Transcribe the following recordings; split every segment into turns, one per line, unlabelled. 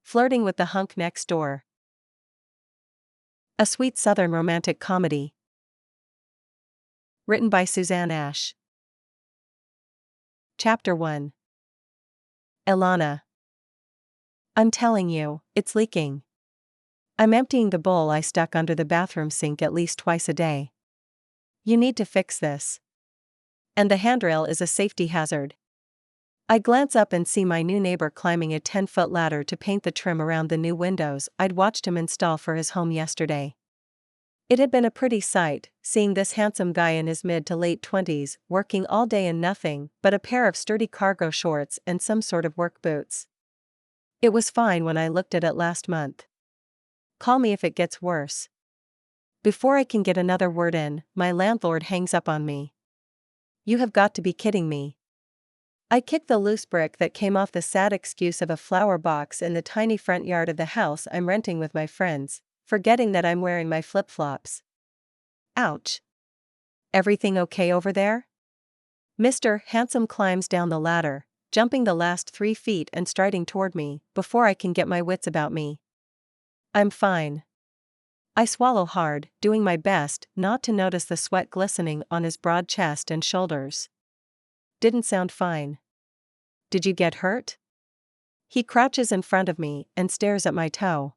Flirting with the Hunk Next Door. A sweet Southern romantic comedy. Written by Susanne. Chapter 1. Elana. I'm telling you, it's leaking. I'm emptying the bowl I stuck under the bathroom sink at least twice a day. You need to fix this. And the handrail is a safety hazard. I glance up and see my new neighbor climbing a 10-foot ladder to paint the trim around the new windows I'd watched him install for his home yesterday. It had been a pretty sight, seeing this handsome guy in his mid to late 20s, working all day in nothing but a pair of sturdy cargo shorts and some sort of work boots. It was fine when I looked at it last month. Call me if it gets worse. Before I can get another word in, my landlord hangs up on me. You have got to be kidding me. I kicked the loose brick that came off the sad excuse of a flower box in the tiny front yard of the house I'm renting with my friends, forgetting that I'm wearing my flip-flops. Ouch. Everything okay over there? Mr. Handsome climbs down the ladder, jumping the last 3 feet and striding toward me before I can get my wits about me. I'm fine. I swallow hard, doing my best not to notice the sweat glistening on his broad chest and shoulders. Didn't sound fine. Did you get hurt? He crouches in front of me and stares at my toe.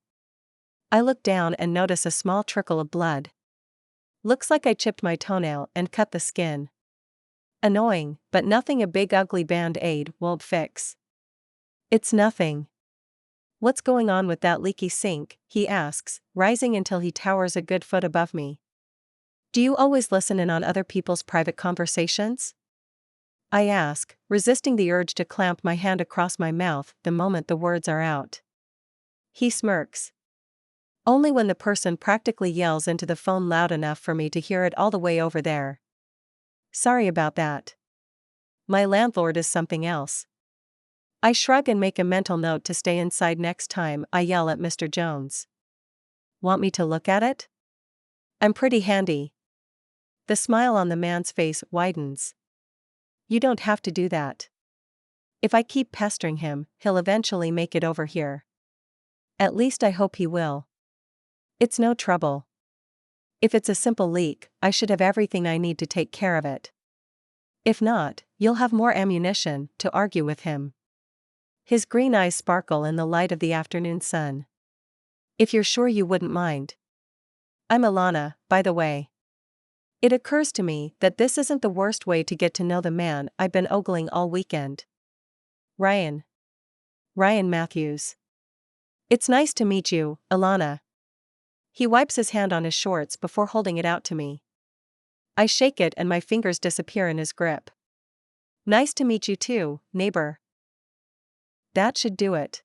I look down and notice a small trickle of blood. Looks like I chipped my toenail and cut the skin. Annoying, but nothing a big ugly band-aid won't fix. It's nothing. What's going on with that leaky sink? He asks, rising until he towers a good foot above me. Do you always listen in on other people's private conversations? I ask, resisting the urge to clamp my hand across my mouth the moment the words are out. He smirks. Only when the person practically yells into the phone loud enough for me to hear it all the way over there. Sorry about that. My landlord is something else. I shrug and make a mental note to stay inside next time I yell at Mr. Jones. Want me to look at it? I'm pretty handy. The smile on the man's face widens. You don't have to do that. If I keep pestering him, he'll eventually make it over here. At least I hope he will. It's no trouble. If it's a simple leak, I should have everything I need to take care of it. If not, you'll have more ammunition to argue with him. His green eyes sparkle in the light of the afternoon sun. If you're sure you wouldn't mind. I'm Elana, by the way. It occurs to me that this isn't the worst way to get to know the man I've been ogling all weekend. Ryan. Ryan Matthews. It's nice to meet you, Elana. He wipes his hand on his shorts before holding it out to me. I shake it and my fingers disappear in his grip. Nice to meet you too, neighbor. That should do it.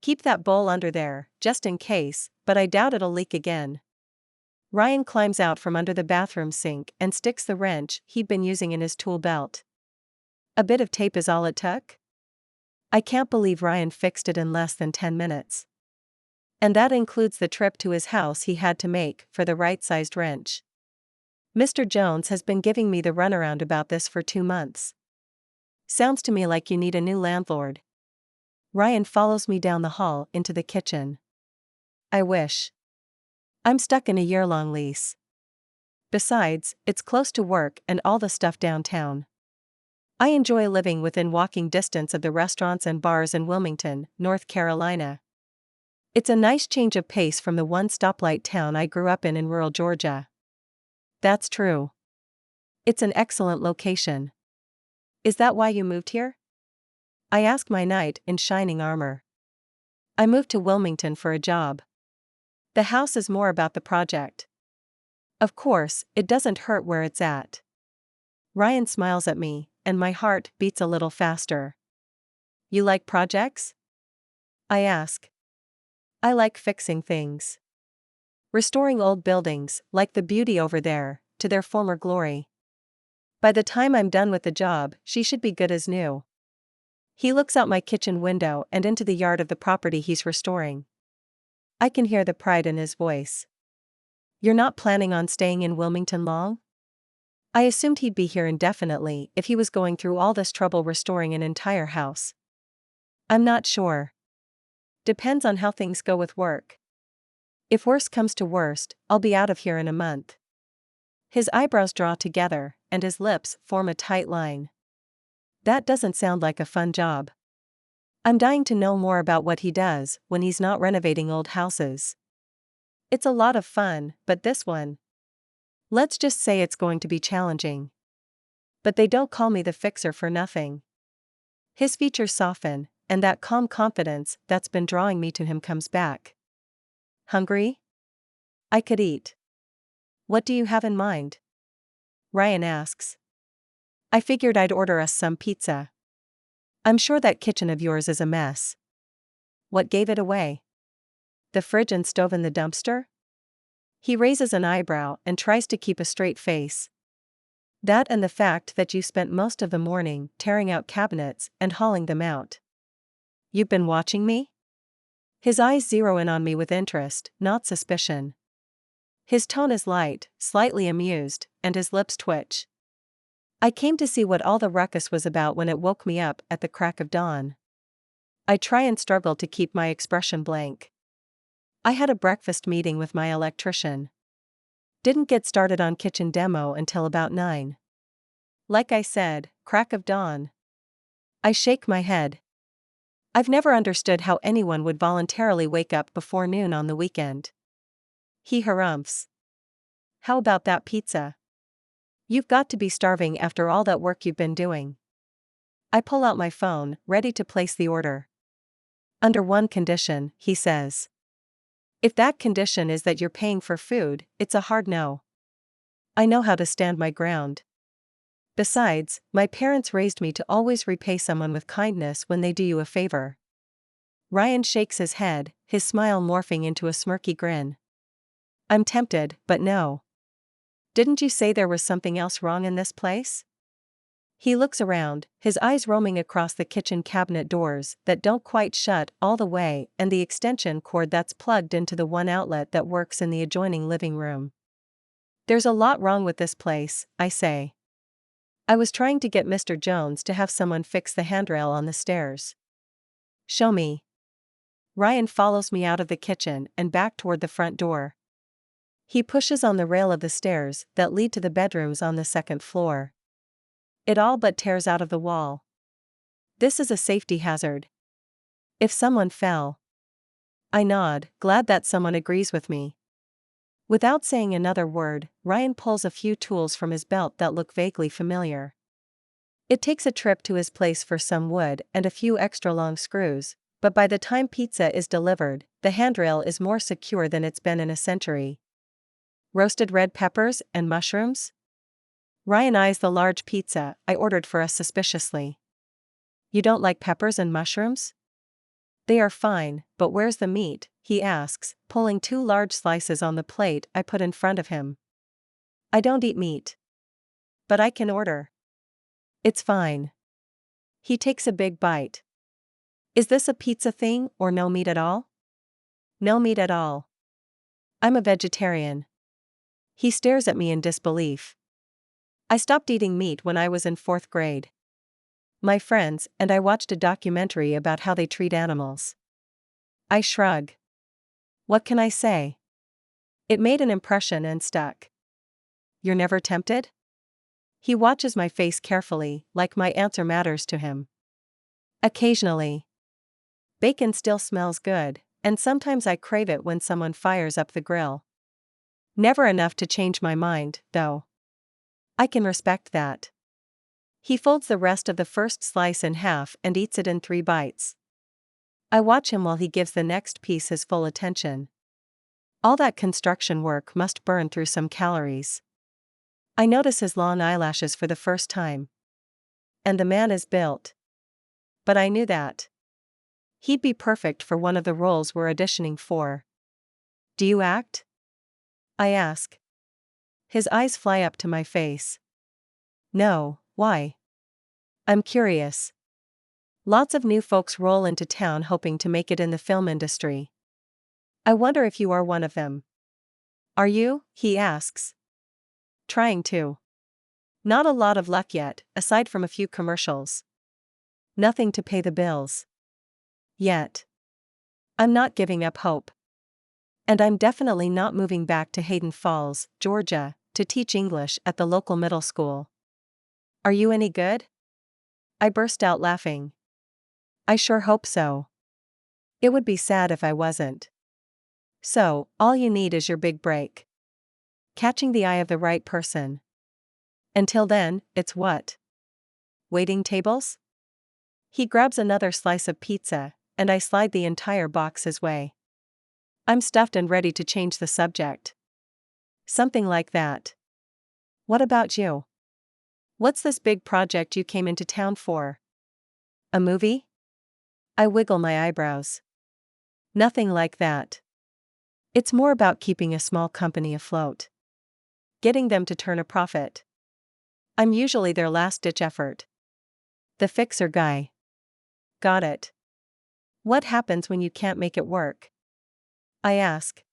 Keep that bowl under there, just in case, but I doubt it'll leak again. Ryan climbs out from under the bathroom sink and sticks the wrench he'd been using in his tool belt. A bit of tape is all it took? I can't believe Ryan fixed it in less than 10 minutes. And that includes the trip to his house he had to make for the right-sized wrench. Mr. Jones has been giving me the runaround about this for 2 months. Sounds to me like you need a new landlord. Ryan follows me down the hall into the kitchen. I wish. I'm stuck in a year-long lease. Besides, it's close to work and all the stuff downtown. I enjoy living within walking distance of the restaurants and bars in Wilmington, North Carolina. It's a nice change of pace from the one-stoplight town I grew up in rural Georgia. That's true. It's an excellent location. Is that why you moved here? I ask my knight in shining armor. I moved to Wilmington for a job. The house is more about the project. Of course, it doesn't hurt where it's at. Ryan smiles at me, and my heart beats a little faster. You like projects? I ask. I like fixing things. Restoring old buildings, like the beauty over there, to their former glory. By the time I'm done with the job, she should be good as new. He looks out my kitchen window and into the yard of the property he's restoring. I can hear the pride in his voice. You're not planning on staying in Wilmington long? I assumed he'd be here indefinitely if he was going through all this trouble restoring an entire house. I'm not sure. Depends on how things go with work. If worst comes to worst, I'll be out of here in a month. His eyebrows draw together, and his lips form a tight line. That doesn't sound like a fun job. I'm dying to know more about what he does when he's not renovating old houses. It's a lot of fun, but this one, let's just say it's going to be challenging. But they don't call me the fixer for nothing. His features soften, and that calm confidence that's been drawing me to him comes back. Hungry? I could eat. What do you have in mind? Ryan asks. I figured I'd order us some pizza. I'm sure that kitchen of yours is a mess. What gave it away? The fridge and stove in the dumpster? He raises an eyebrow and tries to keep a straight face. That and the fact that you spent most of the morning tearing out cabinets and hauling them out. You've been watching me? His eyes zero in on me with interest, not suspicion. His tone is light, slightly amused, and his lips twitch. I came to see what all the ruckus was about when it woke me up at the crack of dawn. I try and struggle to keep my expression blank. I had a breakfast meeting with my electrician. Didn't get started on kitchen demo until about 9. Like I said, crack of dawn. I shake my head. I've never understood how anyone would voluntarily wake up before noon on the weekend. He harumphs. How about that pizza? You've got to be starving after all that work you've been doing. I pull out my phone, ready to place the order. Under one condition, he says. If that condition is that you're paying for food, it's a hard no. I know how to stand my ground. Besides, my parents raised me to always repay someone with kindness when they do you a favor. Ryan shakes his head, his smile morphing into a smirky grin. I'm tempted, but no. Didn't you say there was something else wrong in this place? He looks around, his eyes roaming across the kitchen cabinet doors that don't quite shut all the way and the extension cord that's plugged into the one outlet that works in the adjoining living room. There's a lot wrong with this place, I say. I was trying to get Mr. Jones to have someone fix the handrail on the stairs. Show me. Ryan follows me out of the kitchen and back toward the front door. He pushes on the rail of the stairs that lead to the bedrooms on the second floor. It all but tears out of the wall. This is a safety hazard. If someone fell. I nod, glad that someone agrees with me. Without saying another word, Ryan pulls a few tools from his belt that look vaguely familiar. It takes a trip to his place for some wood and a few extra long screws, but by the time pizza is delivered, the handrail is more secure than it's been in a century. Roasted red peppers and mushrooms? Ryan eyes the large pizza I ordered for us suspiciously. You don't like peppers and mushrooms? They are fine, but where's the meat? He asks, pulling 2 large slices on the plate I put in front of him. I don't eat meat. But I can order. It's fine. He takes a big bite. Is this a pizza thing or no meat at all? No meat at all. I'm a vegetarian. He stares at me in disbelief. I stopped eating meat when I was in 4th grade. My friends and I watched a documentary about how they treat animals. I shrug. What can I say? It made an impression and stuck. You're never tempted? He watches my face carefully, like my answer matters to him. Occasionally. Bacon still smells good, and sometimes I crave it when someone fires up the grill. Never enough to change my mind, though. I can respect that. He folds the rest of the first slice in half and eats it in 3 bites. I watch him while he gives the next piece his full attention. All that construction work must burn through some calories. I notice his long eyelashes for the first time. And the man is built. But I knew that. He'd be perfect for one of the roles we're auditioning for. Do you act? I ask. His eyes fly up to my face. No, why? I'm curious. Lots of new folks roll into town hoping to make it in the film industry. I wonder if you are one of them. Are you? He asks. Trying to. Not a lot of luck yet, aside from a few commercials. Nothing to pay the bills. Yet. I'm not giving up hope. And I'm definitely not moving back to Hayden Falls, Georgia, to teach English at the local middle school. Are you any good? I burst out laughing. I sure hope so. It would be sad if I wasn't. So, all you need is your big break. Catching the eye of the right person. Until then, it's what? Waiting tables? He grabs another slice of pizza, and I slide the entire box his way. I'm stuffed and ready to change the subject. Something like that. What about you? What's this big project you came into town for? A movie? I wiggle my eyebrows. Nothing like that. It's more about keeping a small company afloat. Getting them to turn a profit. I'm usually their last-ditch effort. The fixer guy. Got it. What happens when you can't make it work? I ask.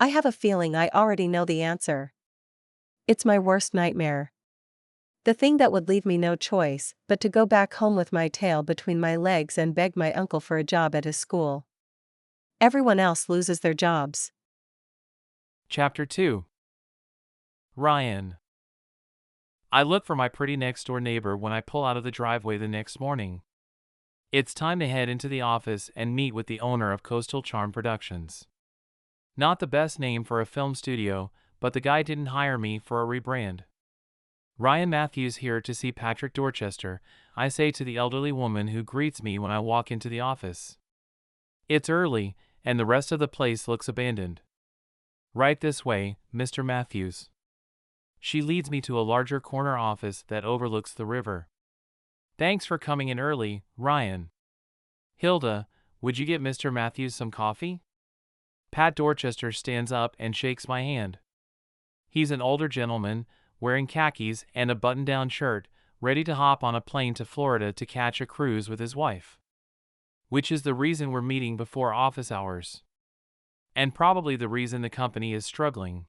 I have a feeling I already know the answer. It's my worst nightmare. The thing that would leave me no choice but to go back home with my tail between my legs and beg my uncle for a job at his school. Everyone else loses their jobs.
Chapter 2. Ryan. I look for my pretty next-door neighbor when I pull out of the driveway the next morning. It's time to head into the office and meet with the owner of Coastal Charm Productions. Not the best name for a film studio, but the guy didn't hire me for a rebrand. Ryan Matthews here to see Patrick Dorchester, I say to the elderly woman who greets me when I walk into the office. It's early, and the rest of the place looks abandoned. Right this way, Mr. Matthews. She leads me to a larger corner office that overlooks the river. Thanks for coming in early, Ryan. Hilda, would you get Mr. Matthews some coffee? Pat Dorchester stands up and shakes my hand. He's an older gentleman, wearing khakis and a button-down shirt, ready to hop on a plane to Florida to catch a cruise with his wife. Which is the reason we're meeting before office hours. And probably the reason the company is struggling.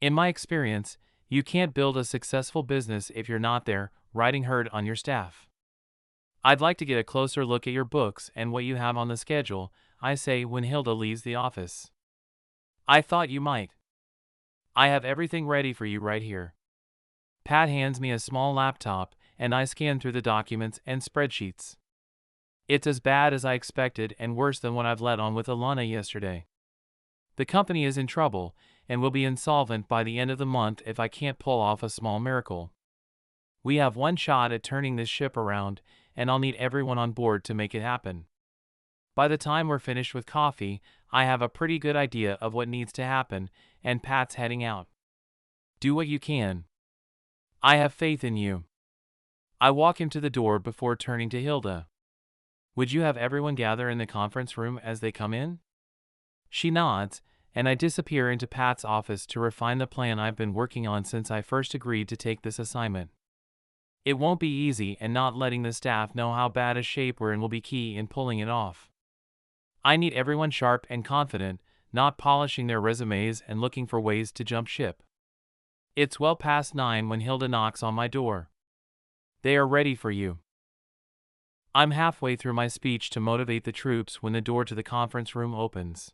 In my experience, you can't build a successful business if you're not there, riding herd on your staff. I'd like to get a closer look at your books and what you have on the schedule, I say when Hilda leaves the office. I thought you might. I have everything ready for you right here. Pat hands me a small laptop, and I scan through the documents and spreadsheets. It's as bad as I expected and worse than what I've let on with Elana yesterday. The company is in trouble, and will be insolvent by the end of the month if I can't pull off a small miracle. We have one shot at turning this ship around, and I'll need everyone on board to make it happen. By the time we're finished with coffee, I have a pretty good idea of what needs to happen, and Pat's heading out. Do what you can. I have faith in you. I walk him to the door before turning to Hilda. Would you have everyone gather in the conference room as they come in? She nods, and I disappear into Pat's office to refine the plan I've been working on since I first agreed to take this assignment. It won't be easy, and not letting the staff know how bad a shape we're in will be key in pulling it off. I need everyone sharp and confident, not polishing their resumes and looking for ways to jump ship. It's well past 9 when Hilda knocks on my door. They are ready for you. I'm halfway through my speech to motivate the troops when the door to the conference room opens.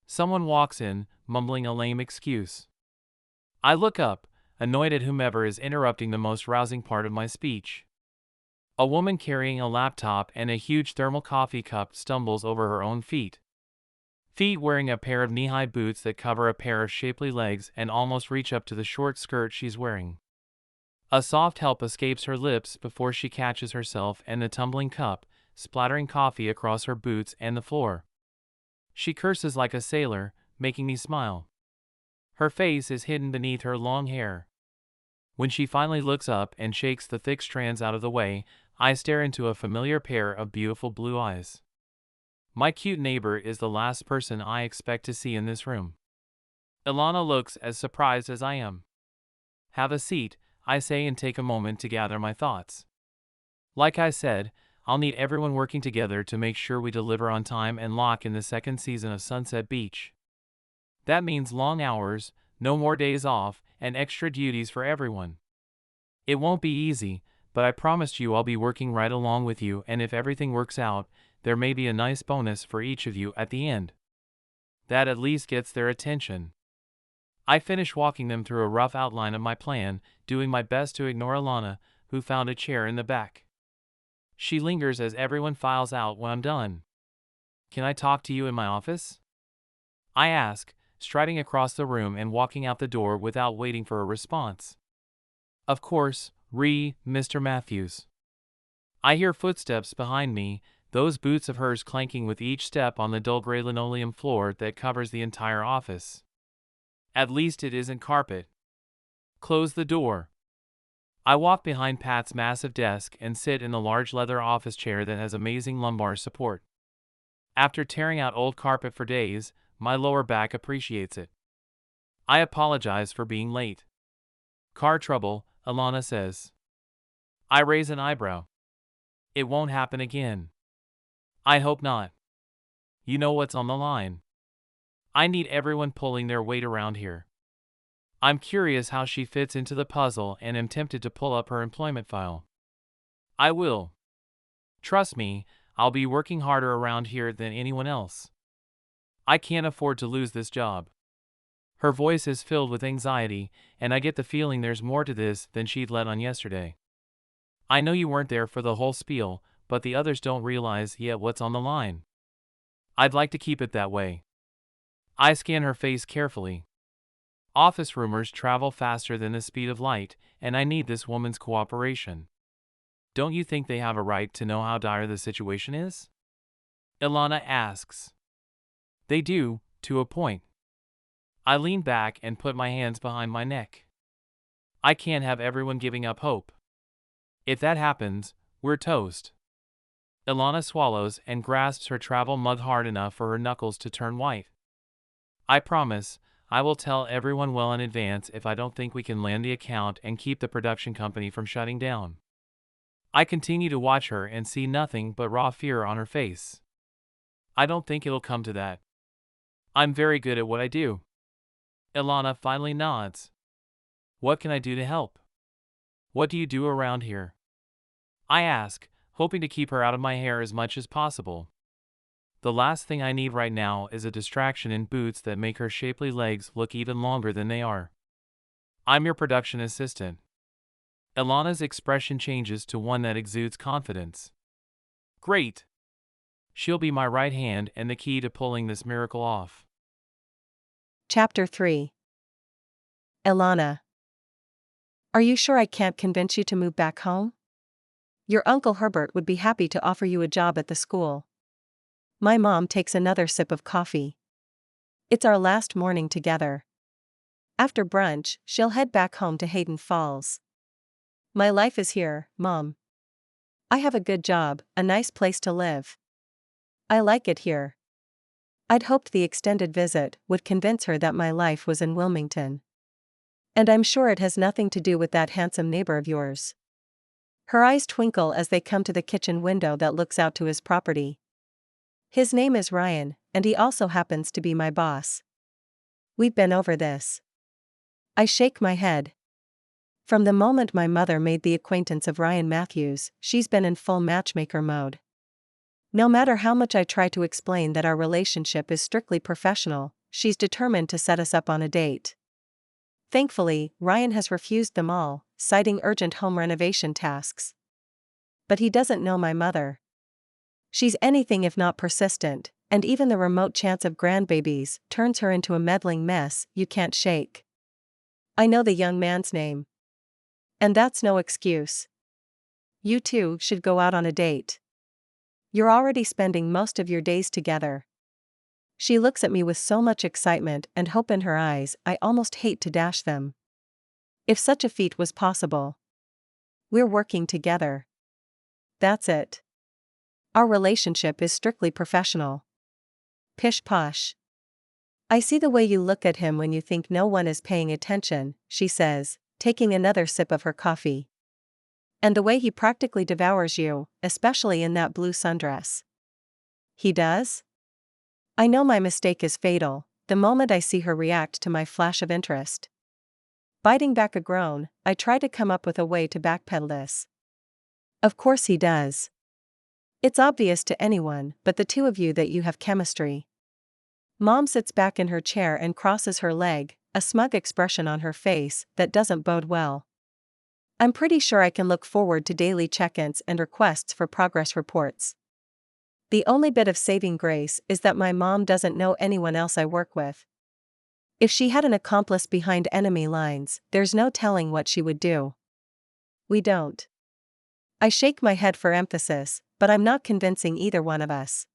Someone walks in, mumbling a lame excuse. I look up, annoyed at whomever is interrupting the most rousing part of my speech. A woman carrying a laptop and a huge thermal coffee cup stumbles over her own feet. Feet wearing a pair of knee-high boots that cover a pair of shapely legs and almost reach up to the short skirt she's wearing. A soft help escapes her lips before she catches herself and the tumbling cup, splattering coffee across her boots and the floor. She curses like a sailor, making me smile. Her face is hidden beneath her long hair. When she finally looks up and shakes the thick strands out of the way, I stare into a familiar pair of beautiful blue eyes. My cute neighbor is the last person I expect to see in this room. Elana looks as surprised as I am. Have a seat, I say, and take a moment to gather my thoughts. Like I said, I'll need everyone working together to make sure we deliver on time and lock in the second season of Sunset Beach. That means long hours, no more days off, and extra duties for everyone. It won't be easy, but I promise you I'll be working right along with you, and if everything works out, there may be a nice bonus for each of you at the end. That at least gets their attention. I finish walking them through a rough outline of my plan, doing my best to ignore Elana, who found a chair in the back. She lingers as everyone files out when I'm done. Can I talk to you in my office? I ask, striding across the room and walking out the door without waiting for a response. Of course, Mr. Matthews. I hear footsteps behind me, those boots of hers clanking with each step on the dull gray linoleum floor that covers the entire office. At least it isn't carpet. Close the door. I walk behind Pat's massive desk and sit in the large leather office chair that has amazing lumbar support. After tearing out old carpet for days, my lower back appreciates it. I apologize for being late. Car trouble, Elana says. I raise an eyebrow. It won't happen again. I hope not. You know what's on the line. I need everyone pulling their weight around here. I'm curious how she fits into the puzzle and am tempted to pull up her employment file. I will. Trust me, I'll be working harder around here than anyone else. I can't afford to lose this job. Her voice is filled with anxiety, and I get the feeling there's more to this than she'd let on yesterday. I know you weren't there for the whole spiel, but the others don't realize yet what's on the line. I'd like to keep it that way. I scan her face carefully. Office rumors travel faster than the speed of light, and I need this woman's cooperation. Don't you think they have a right to know how dire the situation is? Elana asks. They do, to a point. I lean back and put my hands behind my neck. I can't have everyone giving up hope. If that happens, we're toast. Elana swallows and grasps her travel mug hard enough for her knuckles to turn white. I promise, I will tell everyone well in advance if I don't think we can land the account and keep the production company from shutting down. I continue to watch her and see nothing but raw fear on her face. I don't think it'll come to that. I'm very good at what I do. Elana finally nods. What can I do to help? What do you do around here? I ask, hoping to keep her out of my hair as much as possible. The last thing I need right now is a distraction in boots that make her shapely legs look even longer than they are. I'm your production assistant. Elana's expression changes to one that exudes confidence. Great! She'll be my right hand and the key to pulling this miracle off.
Chapter 3. Elana. Are you sure I can't convince you to move back home? Your Uncle Herbert would be happy to offer you a job at the school. My mom takes another sip of coffee. It's our last morning together. After brunch, she'll head back home to Hayden Falls. My life is here, Mom. I have a good job, a nice place to live. I like it here. I'd hoped the extended visit would convince her that my life was in Wilmington. And I'm sure it has nothing to do with that handsome neighbor of yours. Her eyes twinkle as they come to the kitchen window that looks out to his property. His name is Ryan, and he also happens to be my boss. We've been over this. I shake my head. From the moment my mother made the acquaintance of Ryan Matthews, she's been in full matchmaker mode. No matter how much I try to explain that our relationship is strictly professional, she's determined to set us up on a date. Thankfully, Ryan has refused them all, citing urgent home renovation tasks. But he doesn't know my mother. She's anything if not persistent, and even the remote chance of grandbabies turns her into a meddling mess you can't shake. I know the young man's name. And that's no excuse. You two should go out on a date. You're already spending most of your days together. She looks at me with so much excitement and hope in her eyes, I almost hate to dash them. If such a feat was possible. We're working together. That's it. Our relationship is strictly professional. Pish posh. I see the way you look at him when you think no one is paying attention, she says, taking another sip of her coffee. And the way he practically devours you, especially in that blue sundress. He does? I know my mistake is fatal, the moment I see her react to my flash of interest. Biting back a groan, I try to come up with a way to backpedal this. Of course he does. It's obvious to anyone but the two of you that you have chemistry. Mom sits back in her chair and crosses her leg, a smug expression on her face that doesn't bode well. I'm pretty sure I can look forward to daily check-ins and requests for progress reports. The only bit of saving grace is that my mom doesn't know anyone else I work with. If she had an accomplice behind enemy lines, there's no telling what she would do. We don't. I shake my head for emphasis, but I'm not convincing either one of us.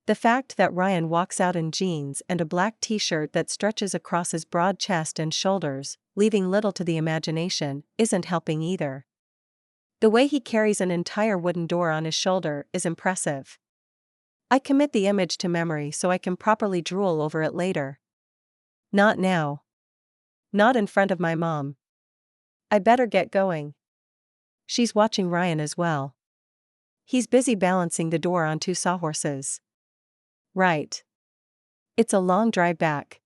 The fact that Ryan walks out in jeans and a black t-shirt that stretches across his broad chest and shoulders, leaving little to the imagination, isn't helping either. The way he carries an entire wooden door on his shoulder is impressive. I commit the image to memory so I can properly drool over it later. Not now. Not in front of my mom. I better get going. She's watching Ryan as well. He's busy balancing the door on two sawhorses. Right. It's a long drive back.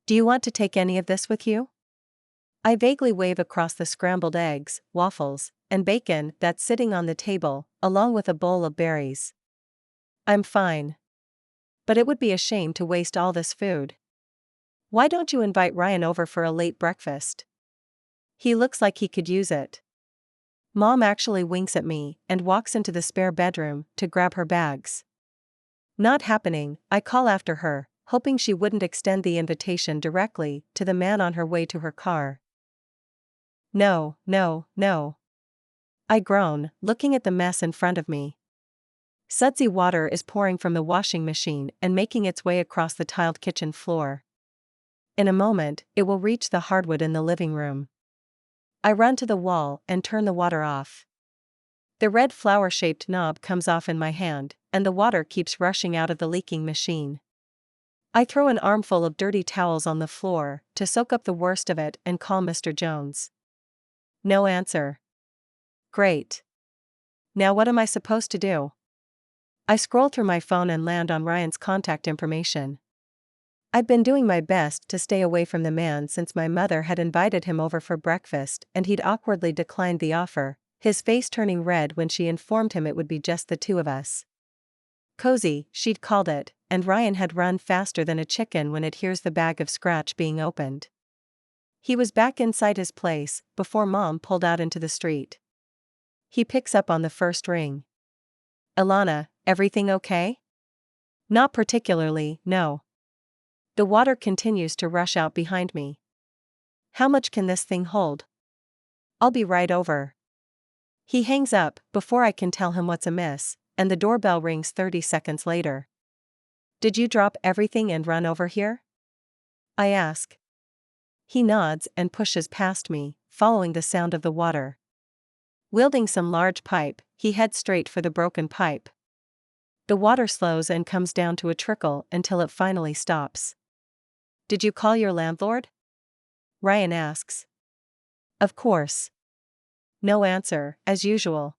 Do you want to take any of this with you? I vaguely wave across the scrambled eggs, waffles, and bacon that's sitting on the table, along with a bowl of berries. I'm fine. But it would be a shame to waste all this food. Why don't you invite Ryan over for a late breakfast? He looks like he could use it. Mom actually winks at me and walks into the spare bedroom to grab her bags. Not happening, I call after her, hoping she wouldn't extend the invitation directly to the man on her way to her car. No, no, no. I groan, looking at the mess in front of me. Sudsy water is pouring from the washing machine and making its way across the tiled kitchen floor. In a moment, it will reach the hardwood in the living room. I run to the wall and turn the water off. The red flower-shaped knob comes off in my hand, and the water keeps rushing out of the leaking machine. I throw an armful of dirty towels on the floor to soak up the worst of it and call Mr. Jones. No answer. Great. Now what am I supposed to do? I scroll through my phone and land on Ryan's contact information. I'd been doing my best to stay away from the man since my mother had invited him over for breakfast and he'd awkwardly declined the offer, his face turning red when she informed him it would be just the two of us. Cozy, she'd called it, and Ryan had run faster than a chicken when it hears the bag of scratch being opened. He was back inside his place before Mom pulled out into the street. He picks up on the first ring. Elana, everything okay? Not particularly, no. The water continues to rush out behind me. How much can this thing hold? I'll be right over. He hangs up before I can tell him what's amiss, and the doorbell rings 30 seconds later. Did you drop everything and run over here? I ask. He nods and pushes past me, following the sound of the water. Wielding some large pipe, he heads straight for the broken pipe. The water slows and comes down to a trickle until it finally stops. Did you call your landlord? Ryan asks. Of course. No answer, as usual.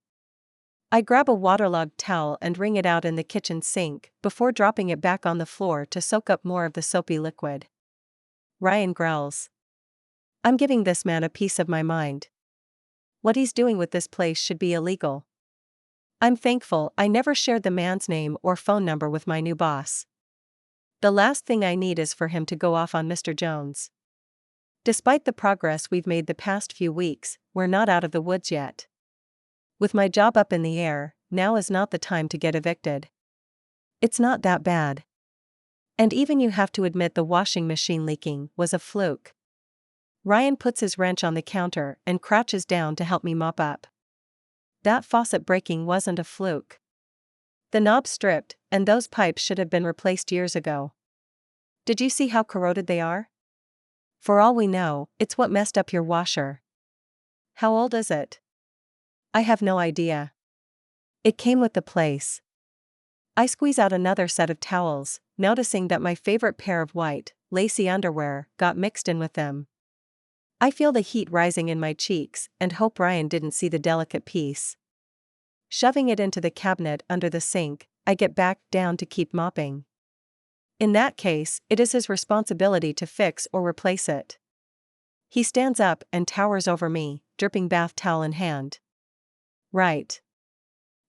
I grab a waterlogged towel and wring it out in the kitchen sink before dropping it back on the floor to soak up more of the soapy liquid. Ryan growls. I'm giving this man a piece of my mind. What he's doing with this place should be illegal. I'm thankful I never shared the man's name or phone number with my new boss. The last thing I need is for him to go off on Mr. Jones. Despite the progress we've made the past few weeks, we're not out of the woods yet. With my job up in the air, now is not the time to get evicted. It's not that bad. And even you have to admit the washing machine leaking was a fluke. Ryan puts his wrench on the counter and crouches down to help me mop up. That faucet breaking wasn't a fluke. The knob stripped, and those pipes should have been replaced years ago. Did you see how corroded they are? For all we know, it's what messed up your washer. How old is it? I have no idea. It came with the place. I squeeze out another set of towels, noticing that my favorite pair of white, lacy underwear got mixed in with them. I feel the heat rising in my cheeks and hope Ryan didn't see the delicate piece. Shoving it into the cabinet under the sink, I get back down to keep mopping. In that case, it is his responsibility to fix or replace it. He stands up and towers over me, dripping bath towel in hand. Right.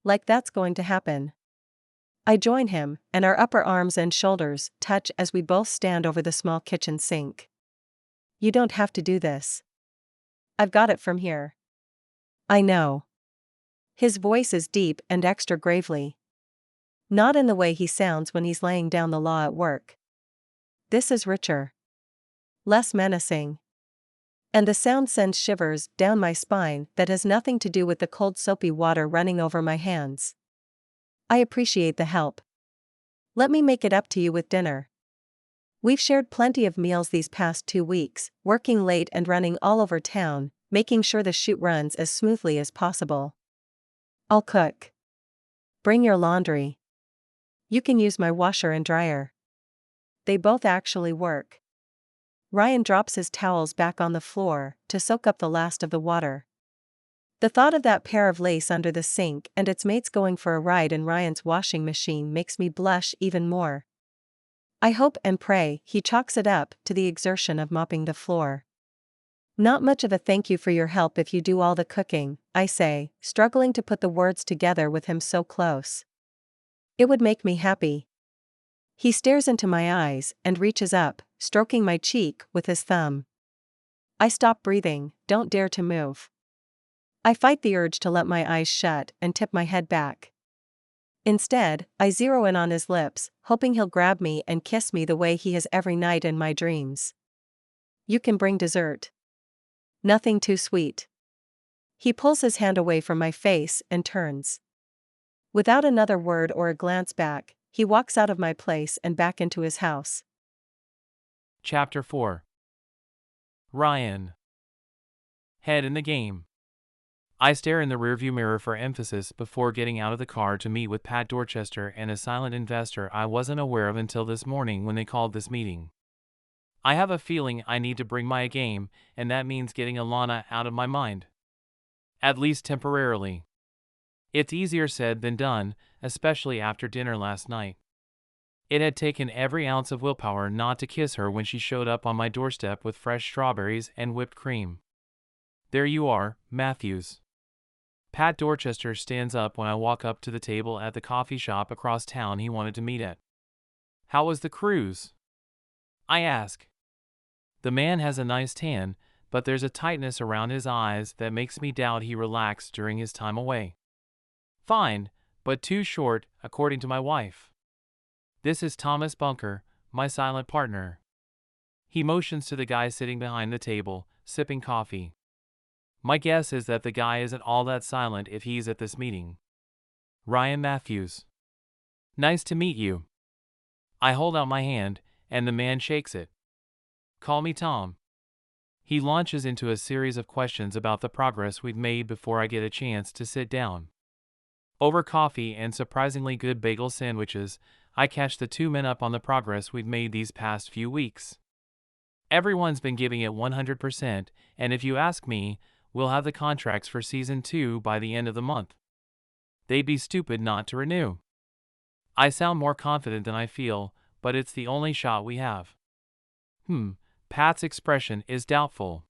Like that's going to happen. I join him, and our upper arms and shoulders touch as we both stand over the small kitchen sink. You don't have to do this. I've got it from here. I know. His voice is deep and extra gravely. Not in the way he sounds when he's laying down the law at work. This is richer. Less menacing. And the sound sends shivers down my spine that has nothing to do with the cold soapy water running over my hands. I appreciate the help. Let me make it up to you with dinner. We've shared plenty of meals these past 2 weeks, working late and running all over town, making sure the shoot runs as smoothly as possible. I'll cook. Bring your laundry. You can use my washer and dryer. They both actually work. Ryan drops his towels back on the floor to soak up the last of the water. The thought of that pair of lace under the sink and its mates going for a ride in Ryan's washing machine makes me blush even more. I hope and pray he chalks it up to the exertion of mopping the floor. Not much of a thank you for your help if you do all the cooking, I say, struggling to put the words together with him so close. It would make me happy. He stares into my eyes and reaches up, stroking my cheek with his thumb. I stop breathing, don't dare to move. I fight the urge to let my eyes shut and tip my head back. Instead, I zero in on his lips, hoping he'll grab me and kiss me the way he has every night in my dreams. You can bring dessert. Nothing too sweet. He pulls his hand away from my face and turns. Without another word or a glance back, he walks out of my place and back into his house.
Chapter 4. Ryan. Head in the game. I stare in the rearview mirror for emphasis before getting out of the car to meet with Pat Dorchester and a silent investor I wasn't aware of until this morning when they called this meeting. I have a feeling I need to bring my A game, and that means getting Elana out of my mind. At least temporarily. It's easier said than done, especially after dinner last night. It had taken every ounce of willpower not to kiss her when she showed up on my doorstep with fresh strawberries and whipped cream. There you are, Matthews. Pat Dorchester stands up when I walk up to the table at the coffee shop across town he wanted to meet at. How was the cruise? I ask. The man has a nice tan, but there's a tightness around his eyes that makes me doubt he relaxed during his time away. Fine, but too short, according to my wife. This is Thomas Bunker, my silent partner. He motions to the guy sitting behind the table, sipping coffee. My guess is that the guy isn't all that silent if he's at this meeting. Ryan Matthews. Nice to meet you. I hold out my hand, and the man shakes it. Call me Tom. He launches into a series of questions about the progress we've made before I get a chance to sit down. Over coffee and surprisingly good bagel sandwiches, I catch the two men up on the progress we've made these past few weeks. Everyone's been giving it 100%, and if you ask me, we'll have the contracts for Season 2 by the end of the month. They'd be stupid not to renew. I sound more confident than I feel, but it's the only shot we have. Pat's expression is doubtful.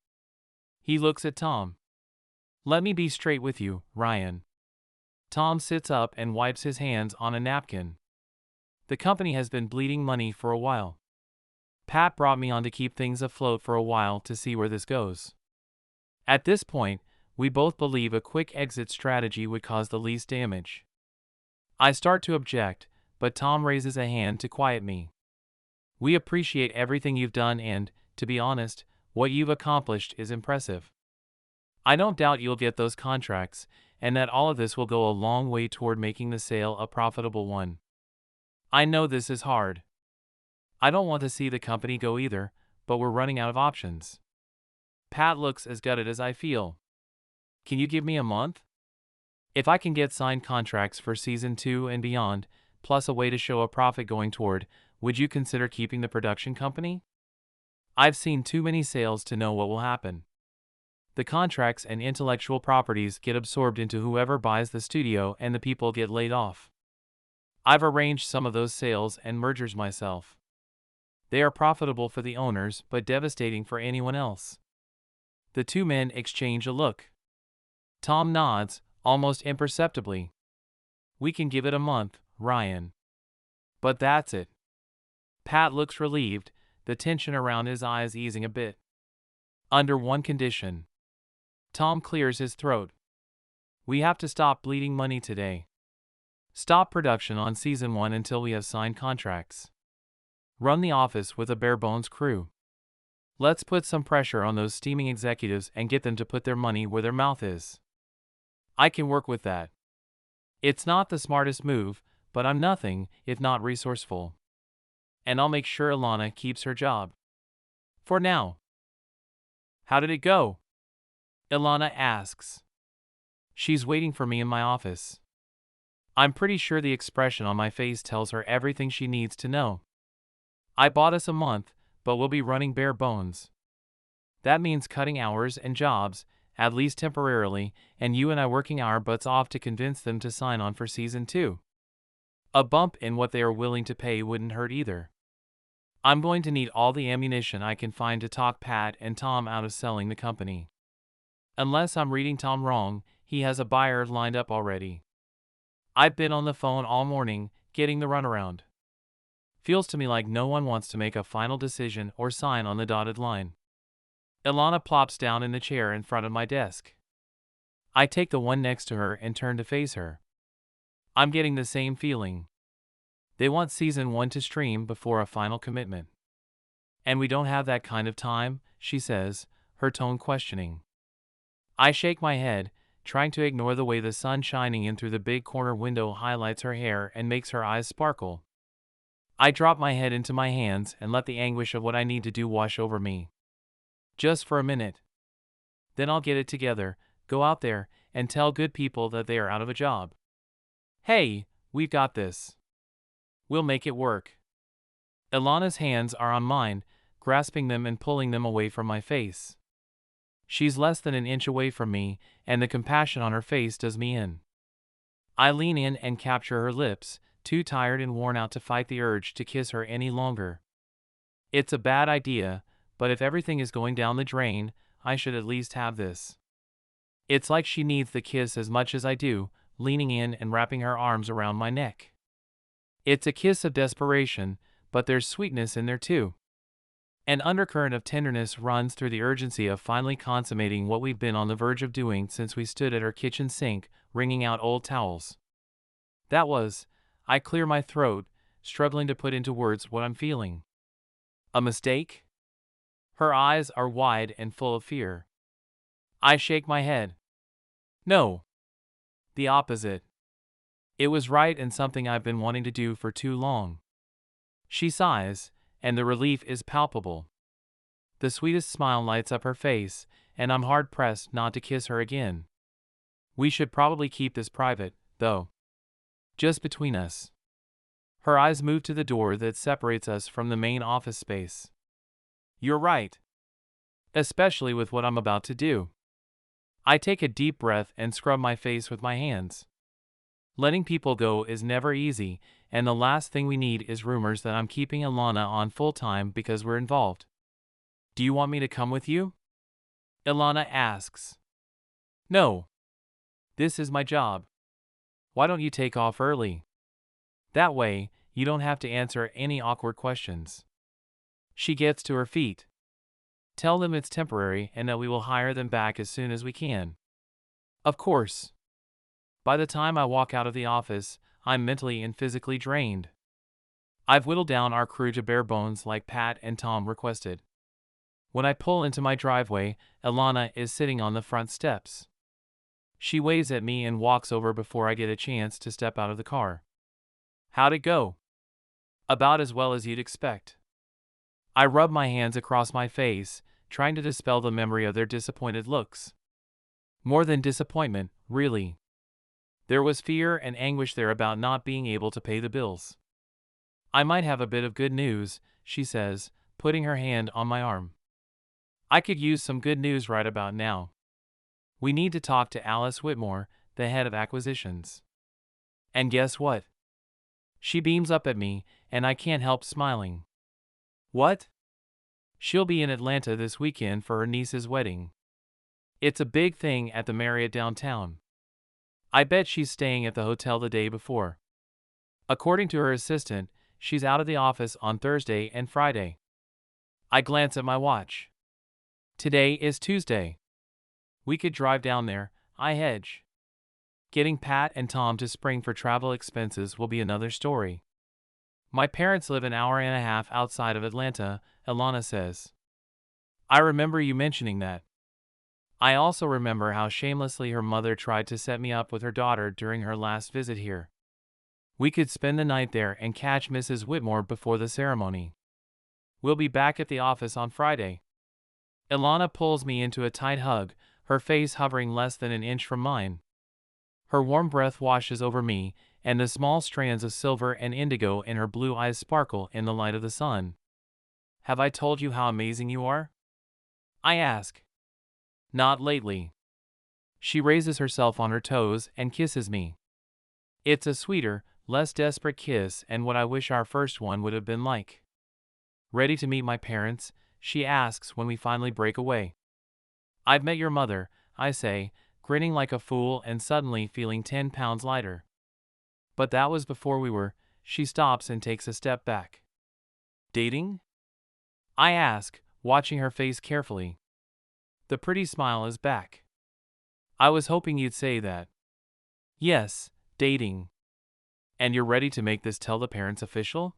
He looks at Tom. Let me be straight with you, Ryan. Tom sits up and wipes his hands on a napkin. The company has been bleeding money for a while. Pat brought me on to keep things afloat for a while to see where this goes. At this point, we both believe a quick exit strategy would cause the least damage. I start to object, but Tom raises a hand to quiet me. We appreciate everything you've done and, to be honest, what you've accomplished is impressive. I don't doubt you'll get those contracts, and that all of this will go a long way toward making the sale a profitable one. I know this is hard. I don't want to see the company go either, but we're running out of options. Pat looks as gutted as I feel. Can you give me a month? If I can get signed contracts for Season 2 and beyond, plus a way to show a profit going toward, would you consider keeping the production company? I've seen too many sales to know what will happen. The contracts and intellectual properties get absorbed into whoever buys the studio and the people get laid off. I've arranged some of those sales and mergers myself. They are profitable for the owners but devastating for anyone else. The two men exchange a look. Tom nods, almost imperceptibly. We can give it a month, Ryan. But that's it. Pat looks relieved, the tension around his eyes easing a bit. Under one condition. Tom clears his throat. We have to stop bleeding money today. Stop production on season 1 until we have signed contracts. Run the office with a bare-bones crew. Let's put some pressure on those steaming executives and get them to put their money where their mouth is. I can work with that. It's not the smartest move, but I'm nothing if not resourceful. And I'll make sure Elana keeps her job. For now. How did it go? Elana asks. She's waiting for me in my office. I'm pretty sure the expression on my face tells her everything she needs to know. I bought us a month, but we'll be running bare bones. That means cutting hours and jobs, at least temporarily, and you and I working our butts off to convince them to sign on for season 2. A bump in what they are willing to pay wouldn't hurt either. I'm going to need all the ammunition I can find to talk Pat and Tom out of selling the company. Unless I'm reading Tom wrong, he has a buyer lined up already. I've been on the phone all morning, getting the runaround. Feels to me like no one wants to make a final decision or sign on the dotted line. Elana plops down in the chair in front of my desk. I take the one next to her and turn to face her. I'm getting the same feeling. They want season 1 to stream before a final commitment. And we don't have that kind of time, she says, her tone questioning. I shake my head, trying to ignore the way the sun shining in through the big corner window highlights her hair and makes her eyes sparkle. I drop my head into my hands and let the anguish of what I need to do wash over me. Just for a minute. Then I'll get it together, go out there, and tell good people that they are out of a job. Hey, we've got this. We'll make it work. Elana's hands are on mine, grasping them and pulling them away from my face. She's less than an inch away from me, and the compassion on her face does me in. I lean in and capture her lips, too tired and worn out to fight the urge to kiss her any longer. It's a bad idea, but if everything is going down the drain, I should at least have this. It's like she needs the kiss as much as I do, leaning in and wrapping her arms around my neck. It's a kiss of desperation, but there's sweetness in there too. An undercurrent of tenderness runs through the urgency of finally consummating what we've been on the verge of doing since we stood at her kitchen sink, wringing out old towels. I clear my throat, struggling to put into words what I'm feeling. A mistake? Her eyes are wide and full of fear. I shake my head. No. The opposite. It was right and something I've been wanting to do for too long. She sighs, and the relief is palpable. The sweetest smile lights up her face, and I'm hard-pressed not to kiss her again. We should probably keep this private, though. Just between us. Her eyes move to the door that separates us from the main office space. You're right. Especially with what I'm about to do. I take a deep breath and scrub my face with my hands. Letting people go is never easy, and the last thing we need is rumors that I'm keeping Elana on full-time because we're involved. Do you want me to come with you? Elana asks. No. This is my job. Why don't you take off early? That way, you don't have to answer any awkward questions. She gets to her feet. Tell them it's temporary and that we will hire them back as soon as we can. Of course. By the time I walk out of the office, I'm mentally and physically drained. I've whittled down our crew to bare bones like Pat and Tom requested. When I pull into my driveway, Elana is sitting on the front steps. She waves at me and walks over before I get a chance to step out of the car. How'd it go? About as well as you'd expect. I rub my hands across my face, trying to dispel the memory of their disappointed looks. More than disappointment, really. There was fear and anguish there about not being able to pay the bills. I might have a bit of good news, she says, putting her hand on my arm. I could use some good news right about now. We need to talk to Alice Whitmore, the head of acquisitions. And guess what? She beams up at me, and I can't help smiling. What? She'll be in Atlanta this weekend for her niece's wedding. It's a big thing at the Marriott downtown. I bet she's staying at the hotel the day before. According to her assistant, she's out of the office on Thursday and Friday. I glance at my watch. Today is Tuesday. We could drive down there, I hedge. Getting Pat and Tom to spring for travel expenses will be another story. My parents live an hour and a half outside of Atlanta, Elana says. I remember you mentioning that. I also remember how shamelessly her mother tried to set me up with her daughter during her last visit here. We could spend the night there and catch Mrs. Whitmore before the ceremony. We'll be back at the office on Friday. Elana pulls me into a tight hug, her face hovering less than an inch from mine. Her warm breath washes over me, and the small strands of silver and indigo in her blue eyes sparkle in the light of the sun. Have I told you how amazing you are? I ask. Not lately. She raises herself on her toes and kisses me. It's a sweeter, less desperate kiss and what I wish our first one would have been like. Ready to meet my parents? She asks when we finally break away. I've met your mother, I say, grinning like a fool and suddenly feeling 10 pounds lighter. But that was before we were. She stops and takes a step back. Dating? I ask, watching her face carefully. The pretty smile is back. I was hoping you'd say that. Yes, dating. And you're ready to make this tell the parents official?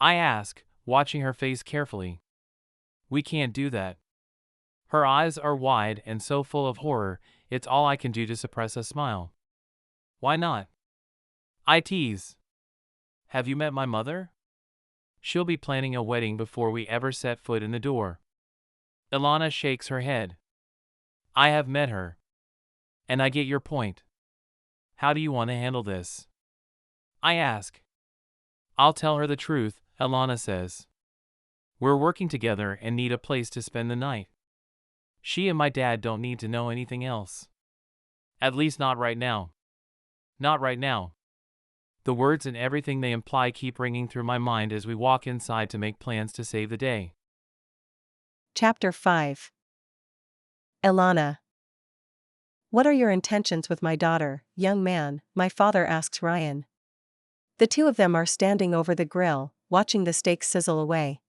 I ask, watching her face carefully. We can't do that. Her eyes are wide and so full of horror, it's all I can do to suppress a smile. Why not? I tease. Have you met my mother? She'll be planning a wedding before we ever set foot in the door. Elana shakes her head. I have met her. And I get your point. How do you want to handle this? I ask. I'll tell her the truth, Elana says. We're working together and need a place to spend the night. She and my dad don't need to know anything else. At least not right now. Not right now. The words and everything they imply keep ringing through my mind as we walk inside to make plans to save the day.
Chapter 5. Elana. What are your intentions with my daughter, young man? My father asks Ryan. The two of them are standing over the grill, watching the steaks sizzle away.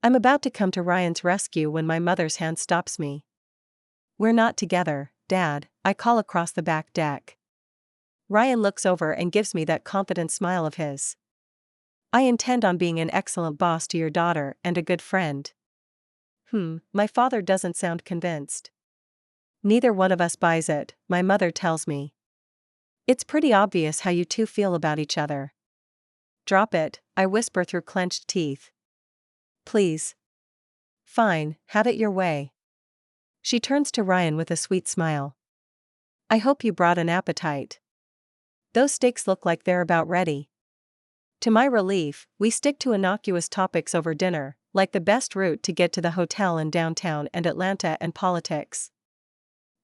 I'm about to come to Ryan's rescue when my mother's hand stops me. We're not together, Dad, I call across the back deck. Ryan looks over and gives me that confident smile of his. I intend on being an excellent boss to your daughter and a good friend. My father doesn't sound convinced. Neither one of us buys it, my mother tells me. It's pretty obvious how you two feel about each other. Drop it, I whisper through clenched teeth. Please. Fine, have it your way. She turns to Ryan with a sweet smile. I hope you brought an appetite. Those steaks look like they're about ready. To my relief, we stick to innocuous topics over dinner, like the best route to get to the hotel in downtown and Atlanta and politics.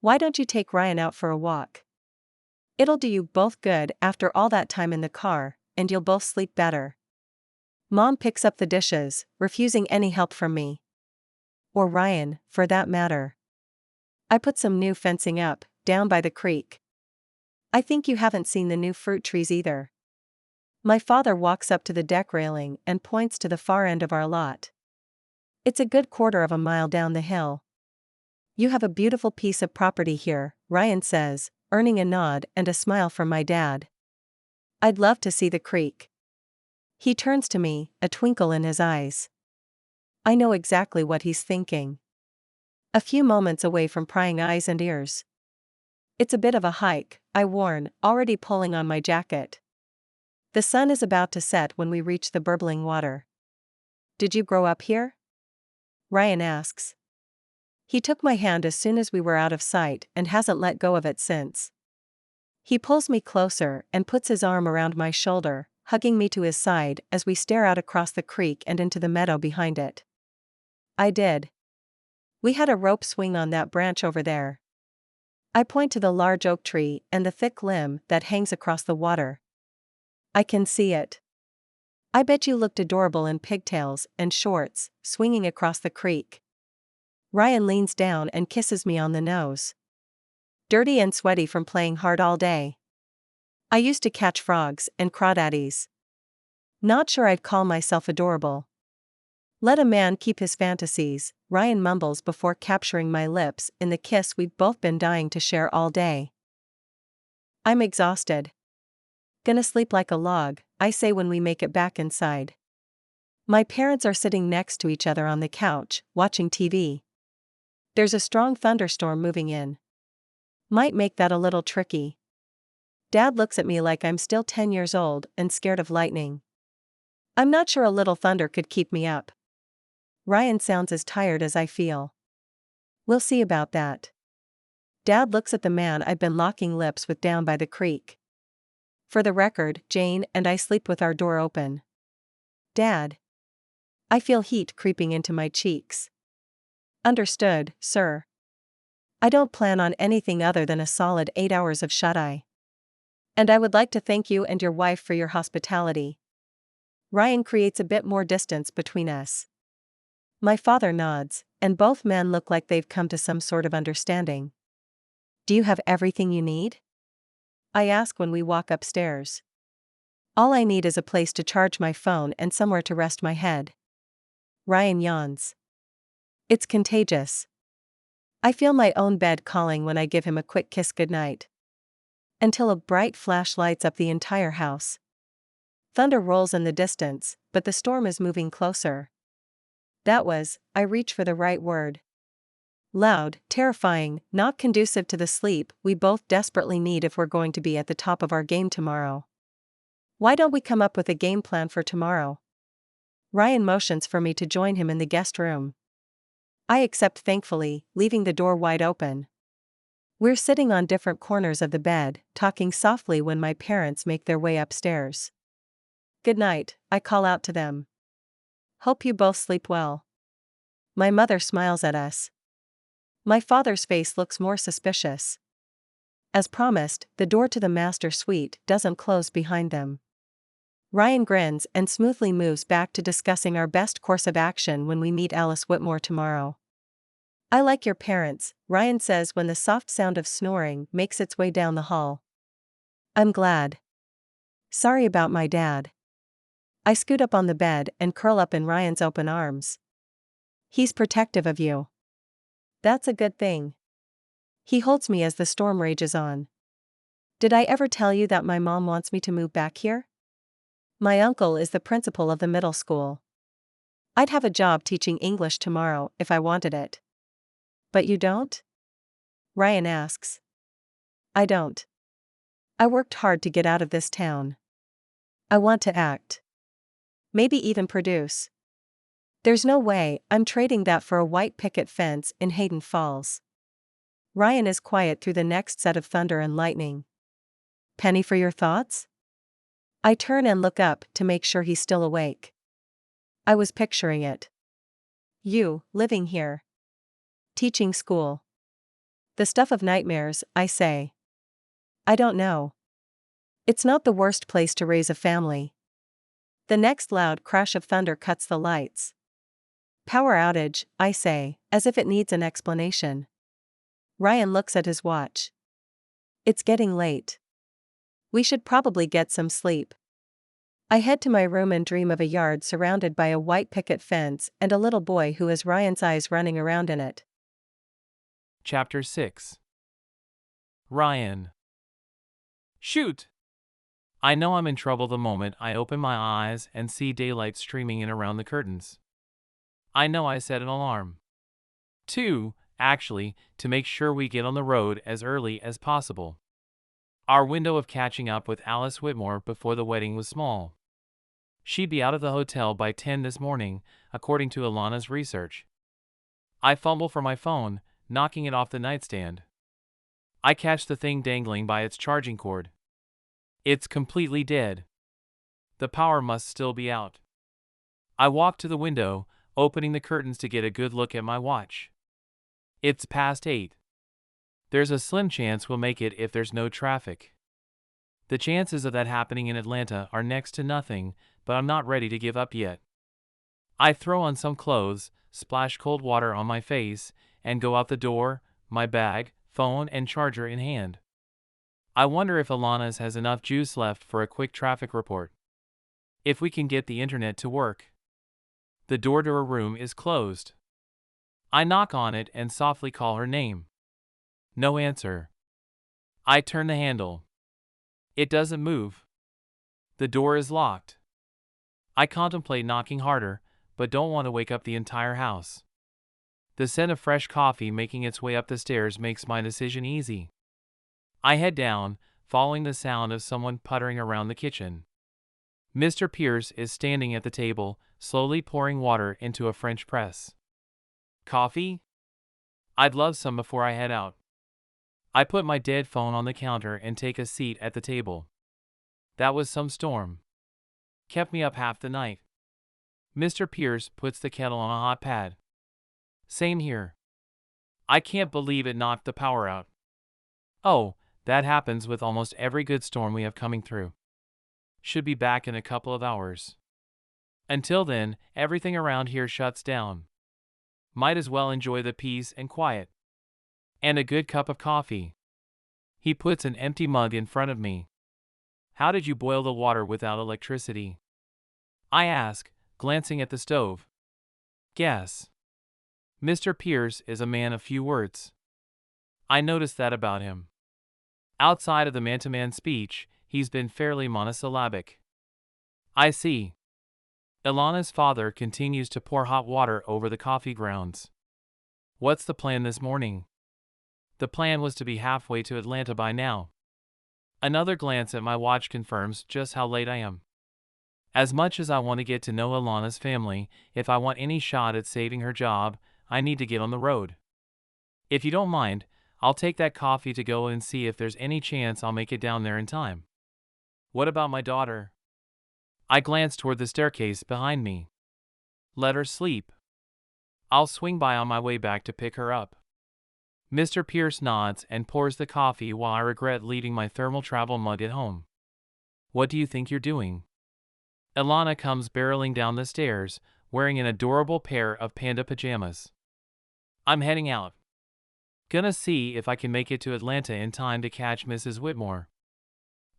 Why don't you take Ryan out for a walk? It'll do you both good after all that time in the car, and you'll both sleep better. Mom picks up the dishes, refusing any help from me. Or Ryan, for that matter. I put some new fencing up, down by the creek. I think you haven't seen the new fruit trees either. My father walks up to the deck railing and points to the far end of our lot. It's a good quarter of a mile down the hill. You have a beautiful piece of property here, Ryan says, earning a nod and a smile from my dad. I'd love to see the creek. He turns to me, a twinkle in his eyes. I know exactly what he's thinking. A few moments away from prying eyes and ears. It's a bit of a hike, I warn, already pulling on my jacket. The sun is about to set when we reach the burbling water. Did you grow up here? Ryan asks. He took my hand as soon as we were out of sight and hasn't let go of it since. He pulls me closer and puts his arm around my shoulder, hugging me to his side as we stare out across the creek and into the meadow behind it. I did. We had a rope swing on that branch over there. I point to the large oak tree and the thick limb that hangs across the water. I can see it. I bet you looked adorable in pigtails and shorts, swinging across the creek. Ryan leans down and kisses me on the nose. dirty and sweaty from playing hard all day. I used to catch frogs and crawdaddies. Not sure I'd call myself adorable. Let a man keep his fantasies, Ryan mumbles before capturing my lips in the kiss we've both been dying to share all day. I'm exhausted. Gonna sleep like a log, I say when we make it back inside. My parents are sitting next to each other on the couch, watching TV. There's a strong thunderstorm moving in. Might make that a little tricky. Dad looks at me like I'm still 10 years old and scared of lightning. I'm not sure a little thunder could keep me up. Ryan sounds as tired as I feel. We'll see about that. Dad looks at the man I've been locking lips with down by the creek. For the record, Jane and I sleep with our door open. Dad. I feel heat creeping into my cheeks. Understood, sir. I don't plan on anything other than a solid 8 hours of shut-eye. And I would like to thank you and your wife for your hospitality. Ryan creates a bit more distance between us. My father nods, and both men look like they've come to some sort of understanding. Do you have everything you need? I ask when we walk upstairs. All I need is a place to charge my phone and somewhere to rest my head. Ryan yawns. It's contagious. I feel my own bed calling when I give him a quick kiss goodnight. Until a bright flash lights up the entire house. Thunder rolls in the distance, but the storm is moving closer. I reach for the right word. Loud, terrifying, not conducive to the sleep we both desperately need if we're going to be at the top of our game tomorrow. Why don't we come up with a game plan for tomorrow? Ryan motions for me to join him in the guest room. I accept thankfully, leaving the door wide open. We're sitting on different corners of the bed, talking softly when my parents make their way upstairs. Good night, I call out to them. Hope you both sleep well. My mother smiles at us. My father's face looks more suspicious. As promised, the door to the master suite doesn't close behind them. Ryan grins and smoothly moves back to discussing our best course of action when we meet Alice Whitmore tomorrow. I like your parents, Ryan says when the soft sound of snoring makes its way down the hall. I'm glad. Sorry about my dad. I scoot up on the bed and curl up in Ryan's open arms. He's protective of you. That's a good thing. He holds me as the storm rages on. Did I ever tell you that my mom wants me to move back here? My uncle is the principal of the middle school. I'd have a job teaching English tomorrow if I wanted it. But you don't? Ryan asks. I don't. I worked hard to get out of this town. I want to act. Maybe even produce. There's no way I'm trading that for a white picket fence in Hayden Falls. Ryan is quiet through the next set of thunder and lightning. Penny for your thoughts? I turn and look up to make sure he's still awake. I was picturing it. You, living here. Teaching school. The stuff of nightmares, I say. I don't know. It's not the worst place to raise a family. The next loud crash of thunder cuts the lights. Power outage, I say, as if it needs an explanation. Ryan looks at his watch. It's getting late. We should probably get some sleep. I head to my room and dream of a yard surrounded by a white picket fence and a little boy who has Ryan's eyes running around in it.
Chapter 6. Ryan. Shoot! I know I'm in trouble the moment I open my eyes and see daylight streaming in around the curtains. I know I set an alarm. 2, actually, to make sure we get on the road as early as possible. Our window of catching up with Alice Whitmore before the wedding was small. She'd be out of the hotel by 10 this morning, according to Elana's research. I fumble for my phone, knocking it off the nightstand. I catch the thing dangling by its charging cord. It's completely dead. The power must still be out. I walk to the window, opening the curtains to get a good look at my watch. It's past 8. There's a slim chance we'll make it if there's no traffic. The chances of that happening in Atlanta are next to nothing, but I'm not ready to give up yet. I throw on some clothes, splash cold water on my face, and go out the door, my bag, phone and charger in hand. I wonder if Elana's has enough juice left for a quick traffic report. If we can get the internet to work. The door to her room is closed. I knock on it and softly call her name. No answer. I turn the handle. It doesn't move. The door is locked. I contemplate knocking harder, but don't want to wake up the entire house. The scent of fresh coffee making its way up the stairs makes my decision easy. I head down, following the sound of someone puttering around the kitchen. Mr. Pierce is standing at the table, slowly pouring water into a French press. Coffee? I'd love some before I head out. I put my dead phone on the counter and take a seat at the table. That was some storm. Kept me up half the night. Mr. Pierce puts the kettle on a hot pad. Same here. I can't believe it knocked the power out. Oh, that happens with almost every good storm we have coming through. Should be back in a couple of hours. Until then, everything around here shuts down. Might as well enjoy the peace and quiet. And a good cup of coffee. He puts an empty mug in front of me. How did you boil the water without electricity? I ask, glancing at the stove. Gas. Mr. Pierce is a man of few words. I noticed that about him. Outside of the man-to-man speech, he's been fairly monosyllabic. I see. Elana's father continues to pour hot water over the coffee grounds. What's the plan this morning? The plan was to be halfway to Atlanta by now. Another glance at my watch confirms just how late I am. As much as I want to get to know Elana's family, if I want any shot at saving her job, I need to get on the road. If you don't mind, I'll take that coffee to go and see if there's any chance I'll make it down there in time. What about my daughter? I glance toward the staircase behind me. Let her sleep. I'll swing by on my way back to pick her up. Mr. Pierce nods and pours the coffee while I regret leaving my thermal travel mug at home. What do you think you're doing? Elana comes barreling down the stairs, wearing an adorable pair of panda pajamas. I'm heading out. Gonna see if I can make it to Atlanta in time to catch Mrs. Whitmore.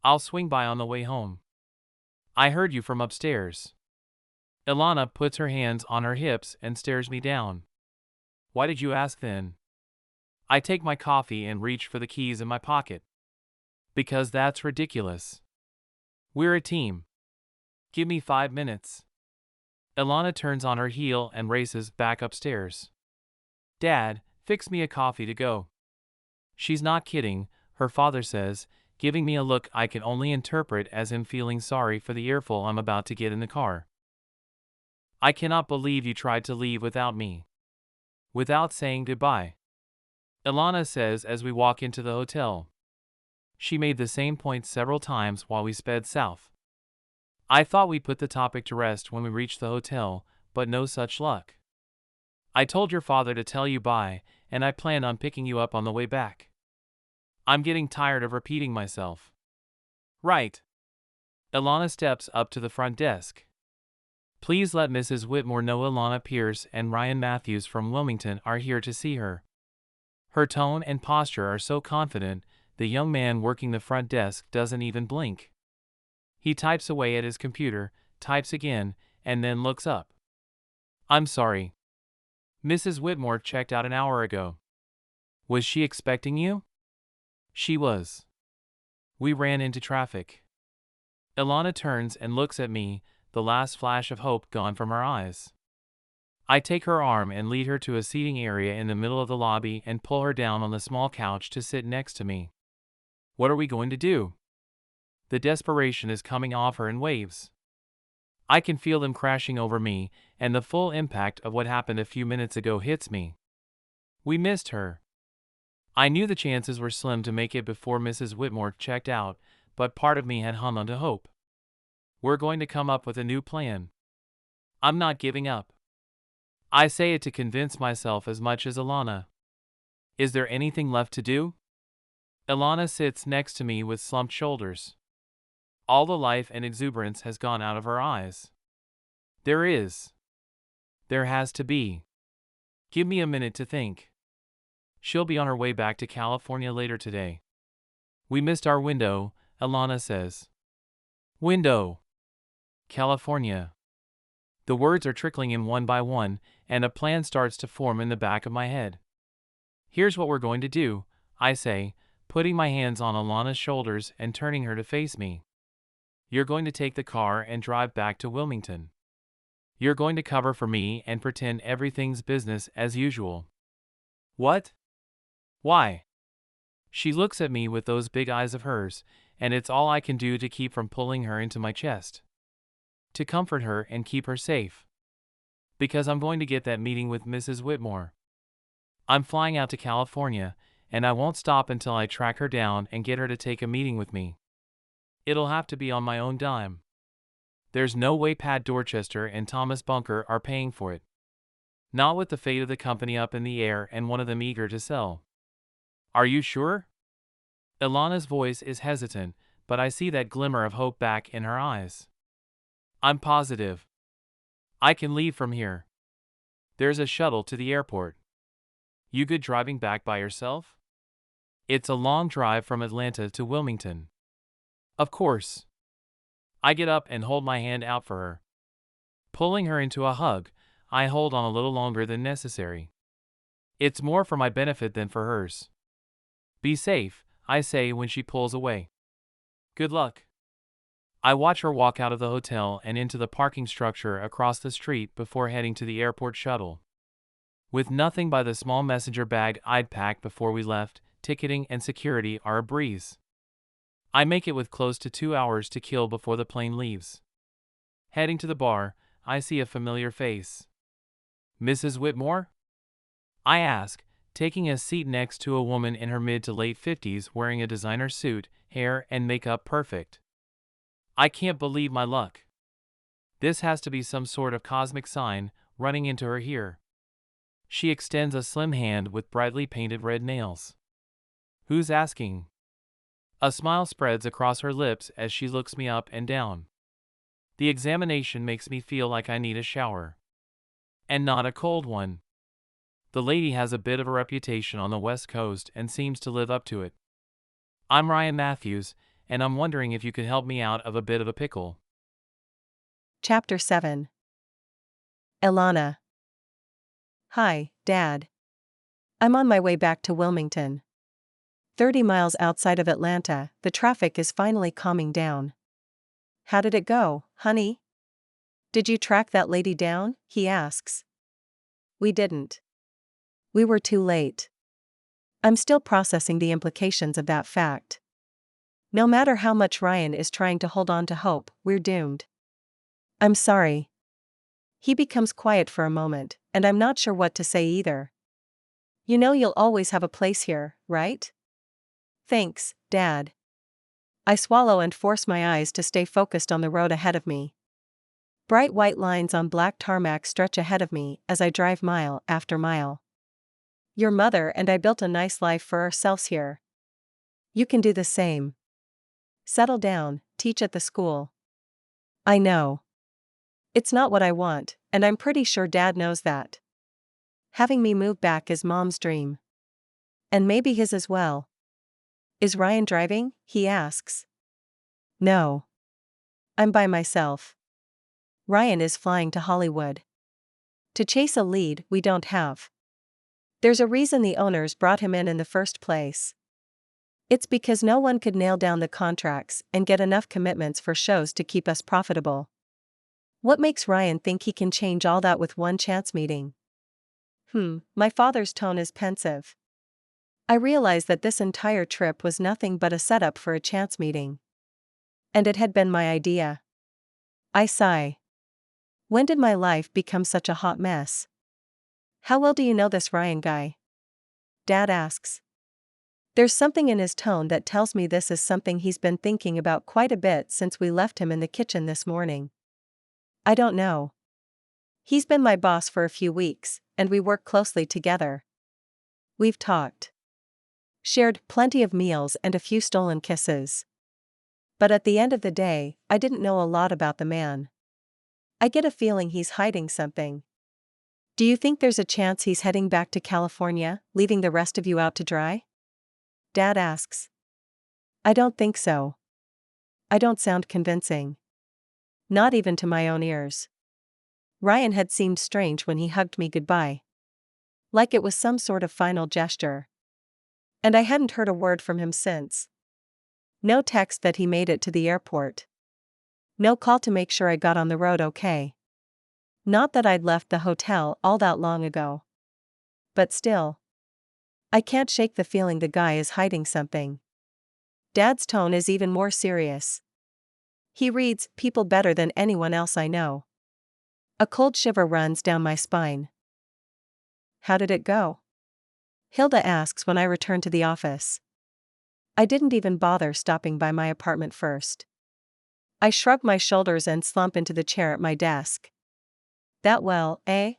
I'll swing by on the way home. I heard you from upstairs. Elana puts her hands on her hips and stares me down. Why did you ask then? I take my coffee and reach for the keys in my pocket. Because that's ridiculous. We're a team. Give me 5 minutes. Elana turns on her heel and races back upstairs. Dad, fix me a coffee to go. She's not kidding, her father says, giving me a look I can only interpret as him feeling sorry for the earful I'm about to get in the car. I cannot believe you tried to leave without me. Without saying goodbye. Elana says as we walk into the hotel. She made the same point several times while we sped south. I thought we'd put the topic to rest when we reached the hotel, but no such luck. I told your father to tell you bye, and I planned on picking you up on the way back. I'm getting tired of repeating myself. Right. Elana steps up to the front desk. Please let Mrs. Whitmore know Elana Pierce and Ryan Matthews from Wilmington are here to see her. Her tone and posture are so confident, the young man working the front desk doesn't even blink. He types away at his computer, types again, and then looks up. I'm sorry. Mrs. Whitmore checked out an hour ago. Was she expecting you? She was. We ran into traffic. Elana turns and looks at me, the last flash of hope gone from her eyes. I take her arm and lead her to a seating area in the middle of the lobby and pull her down on the small couch to sit next to me. What are we going to do? The desperation is coming off her in waves. I can feel them crashing over me, and the full impact of what happened a few minutes ago hits me. We missed her. I knew the chances were slim to make it before Mrs. Whitmore checked out, but part of me had hung on to hope. We're going to come up with a new plan. I'm not giving up. I say it to convince myself as much as Elana. Is there anything left to do? Elana sits next to me with slumped shoulders. All the life and exuberance has gone out of her eyes. There is. There has to be. Give me a minute to think. She'll be on her way back to California later today. We missed our window, Elana says. Window. California. The words are trickling in one by one, and a plan starts to form in the back of my head. Here's what we're going to do, I say, putting my hands on Elana's shoulders and turning her to face me. You're going to take the car and drive back to Wilmington. You're going to cover for me and pretend everything's business as usual. What? Why? She looks at me with those big eyes of hers, and it's all I can do to keep from pulling her into my chest. To comfort her and keep her safe. Because I'm going to get that meeting with Mrs. Whitmore. I'm flying out to California, and I won't stop until I track her down and get her to take a meeting with me. It'll have to be on my own dime. There's no way Pat Dorchester and Thomas Bunker are paying for it. Not with the fate of the company up in the air and one of them eager to sell. Are you sure? Elana's voice is hesitant, but I see that glimmer of hope back in her eyes. I'm positive. I can leave from here. There's a shuttle to the airport. You good driving back by yourself? It's a long drive from Atlanta to Wilmington. Of course. I get up and hold my hand out for her. Pulling her into a hug, I hold on a little longer than necessary. It's more for my benefit than for hers. Be safe, I say when she pulls away. Good luck. I watch her walk out of the hotel and into the parking structure across the street before heading to the airport shuttle. With nothing but the small messenger bag I'd packed before we left, ticketing and security are a breeze. I make it with close to 2 hours to kill before the plane leaves. Heading to the bar, I see a familiar face. Mrs. Whitmore? I ask, taking a seat next to a woman in her mid to late 50s wearing a designer suit, hair and makeup perfect. I can't believe my luck. This has to be some sort of cosmic sign, running into her here. She extends a slim hand with brightly painted red nails. Who's asking? A smile spreads across her lips as she looks me up and down. The examination makes me feel like I need a shower. And not a cold one. The lady has a bit of a reputation on the West Coast and seems to live up to it. I'm Ryan Matthews, and I'm wondering if you could help me out of a bit of a pickle.
Chapter 7. Elana. Hi, Dad. I'm on my way back to Wilmington. 30 miles outside of Atlanta, the traffic is finally calming down. How did it go, honey? Did you track that lady down? He asks. We didn't. We were too late. I'm still processing the implications of that fact. No matter how much Ryan is trying to hold on to hope, we're doomed. I'm sorry. He becomes quiet for a moment, and I'm not sure what to say either. You know you'll always have a place here, right? Thanks, Dad. I swallow and force my eyes to stay focused on the road ahead of me. Bright white lines on black tarmac stretch ahead of me as I drive mile after mile. Your mother and I built a nice life for ourselves here. You can do the same. Settle down, teach at the school. I know. It's not what I want, and I'm pretty sure Dad knows that. Having me move back is Mom's dream. And maybe his as well. Is Ryan driving? He asks. No. I'm by myself. Ryan is flying to Hollywood. To chase a lead we don't have. There's a reason the owners brought him in the first place. It's because no one could nail down the contracts and get enough commitments for shows to keep us profitable. What makes Ryan think he can change all that with one chance meeting? My father's tone is pensive. I realize that this entire trip was nothing but a setup for a chance meeting. And it had been my idea. I sigh. When did my life become such a hot mess? How well do you know this Ryan guy? Dad asks. There's something in his tone that tells me this is something he's been thinking about quite a bit since we left him in the kitchen this morning. I don't know. He's been my boss for a few weeks, and we work closely together. We've talked. Shared plenty of meals and a few stolen kisses. But at the end of the day, I didn't know a lot about the man. I get a feeling he's hiding something. Do you think there's a chance he's heading back to California, leaving the rest of you out to dry? Dad asks. I don't think so. I don't sound convincing. Not even to my own ears. Ryan had seemed strange when he hugged me goodbye. Like it was some sort of final gesture. And I hadn't heard a word from him since. No text that he made it to the airport. No call to make sure I got on the road okay. Not that I'd left the hotel all that long ago. But still. I can't shake the feeling the guy is hiding something. Dad's tone is even more serious. He reads people better than anyone else I know. A cold shiver runs down my spine. How did it go? Hilda asks when I return to the office. I didn't even bother stopping by my apartment first. I shrug my shoulders and slump into the chair at my desk. That well, eh?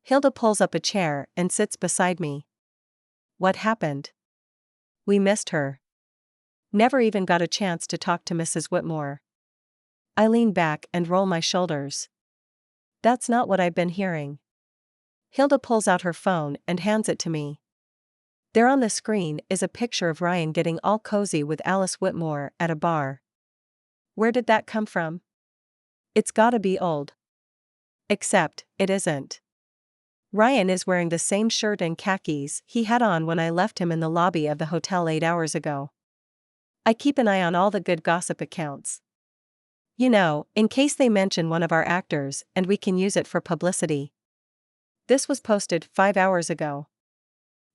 Hilda pulls up a chair and sits beside me. What happened? We missed her. Never even got a chance to talk to Mrs. Whitmore. I lean back and roll my shoulders. That's not what I've been hearing. Hilda pulls out her phone and hands it to me. There on the screen is a picture of Ryan getting all cozy with Alice Whitmore at a bar. Where did that come from? It's gotta be old. Except, it isn't. Ryan is wearing the same shirt and khakis he had on when I left him in the lobby of the hotel 8 hours ago. I keep an eye on all the good gossip accounts. You know, in case they mention one of our actors and we can use it for publicity. This was posted 5 hours ago.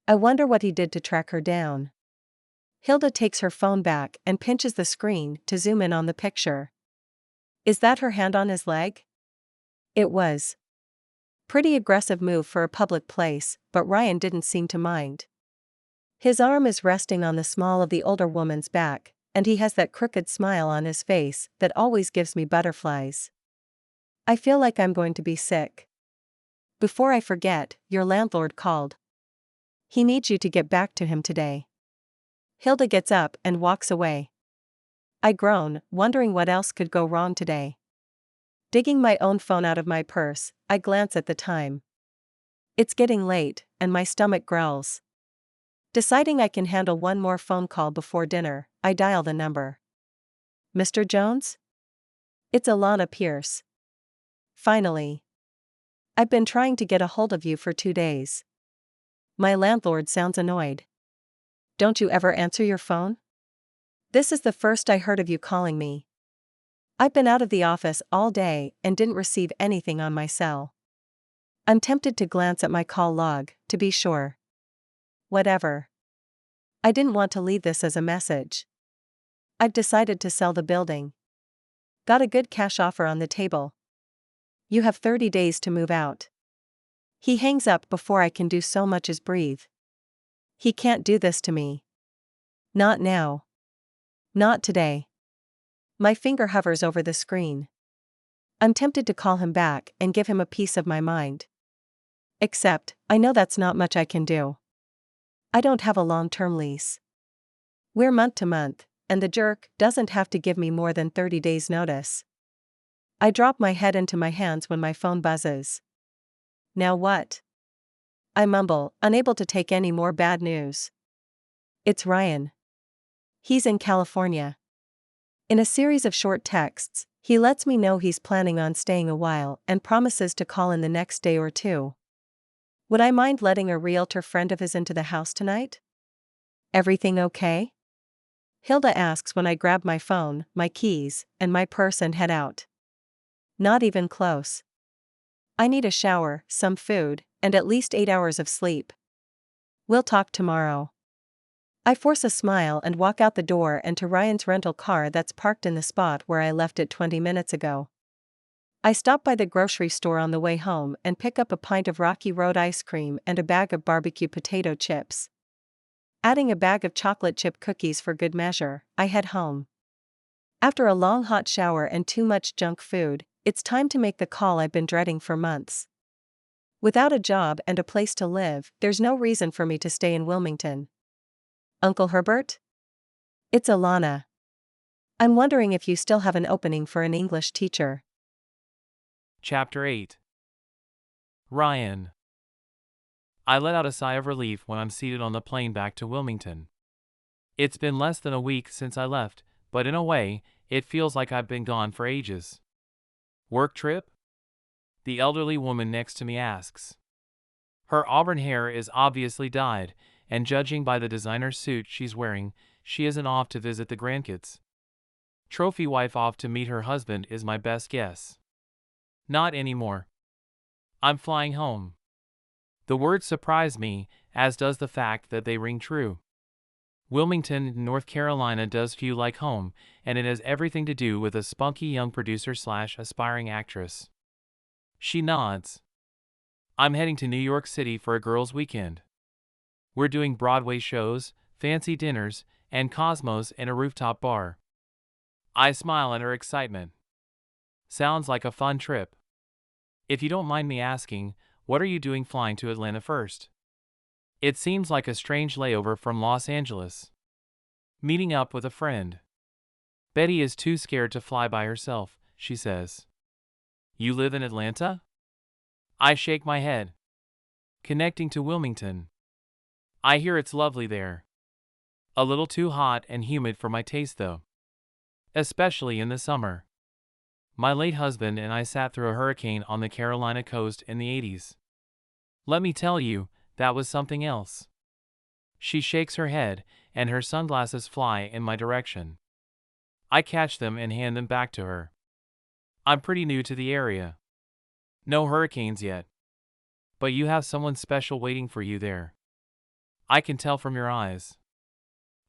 I wonder what he did to track her down. Hilda takes her phone back and pinches the screen to zoom in on the picture. Is that her hand on his leg? It was. Pretty aggressive move for a public place, but Ryan didn't seem to mind. His arm is resting on the small of the older woman's back, and he has that crooked smile on his face that always gives me butterflies. I feel like I'm going to be sick. Before I forget, your landlord called. He needs you to get back to him today. Hilda gets up and walks away. I groan, wondering what else could go wrong today. Digging my own phone out of my purse, I glance at the time. It's getting late, and my stomach growls. Deciding I can handle one more phone call before dinner, I dial the number. Mr. Jones? It's Elana Pierce. Finally. I've been trying to get a hold of you for 2 days. My landlord sounds annoyed. Don't you ever answer your phone? This is the first I heard of you calling me. I've been out of the office all day and didn't receive anything on my cell. I'm tempted to glance at my call log, to be sure. Whatever. I didn't want to leave this as a message. I've decided to sell the building. Got a good cash offer on the table. You have 30 days to move out. He hangs up before I can do so much as breathe. He can't do this to me. Not now. Not today. My finger hovers over the screen. I'm tempted to call him back and give him a piece of my mind. Except, I know that's not much I can do. I don't have a long-term lease. We're month to month, and the jerk doesn't have to give me more than 30 days notice. I drop my head into my hands when my phone buzzes. Now what? I mumble, unable to take any more bad news. It's Ryan. He's in California. In a series of short texts, he lets me know he's planning on staying a while and promises to call in the next day or two. Would I mind letting a realtor friend of his into the house tonight? Everything okay? Hilda asks when I grab my phone, my keys, and my purse and head out. Not even close. I need a shower, some food, and at least 8 hours of sleep. We'll talk tomorrow. I force a smile and walk out the door and to Ryan's rental car that's parked in the spot where I left it 20 minutes ago. I stop by the grocery store on the way home and pick up a pint of Rocky Road ice cream and a bag of barbecue potato chips. Adding a bag of chocolate chip cookies for good measure, I head home. After a long hot shower and too much junk food, it's time to make the call I've been dreading for months. Without a job and a place to live, there's no reason for me to stay in Wilmington. Uncle Herbert? It's Elana. I'm wondering if you still have an opening for an English teacher.
Chapter 8. Ryan. I let out a sigh of relief when I'm seated on the plane back to Wilmington. It's been less than a week since I left, but in a way, it feels like I've been gone for ages. Work trip? The elderly woman next to me asks. Her auburn hair is obviously dyed, and judging by the designer suit she's wearing, she isn't off to visit the grandkids. Trophy wife off to meet her husband is my best guess. Not anymore. I'm flying home. The words surprise me, as does the fact that they ring true. Wilmington, North Carolina does feel like home, and it has everything to do with a spunky young producer/aspiring actress. She nods. I'm heading to New York City for a girls' weekend. We're doing Broadway shows, fancy dinners, and Cosmos in a rooftop bar. I smile at her excitement. Sounds like a fun trip. If you don't mind me asking, what are you doing flying to Atlanta first? It seems like a strange layover from Los Angeles. Meeting up with a friend. Betty is too scared to fly by herself, she says. You live in Atlanta? I shake my head. Connecting to Wilmington. I hear it's lovely there. A little too hot and humid for my taste though. Especially in the summer. My late husband and I sat through a hurricane on the Carolina coast in the 80s. Let me tell you, that was something else. She shakes her head, and her sunglasses fly in my direction. I catch them and hand them back to her. I'm pretty new to the area. No hurricanes yet. But you have someone special waiting for you there. I can tell from your eyes.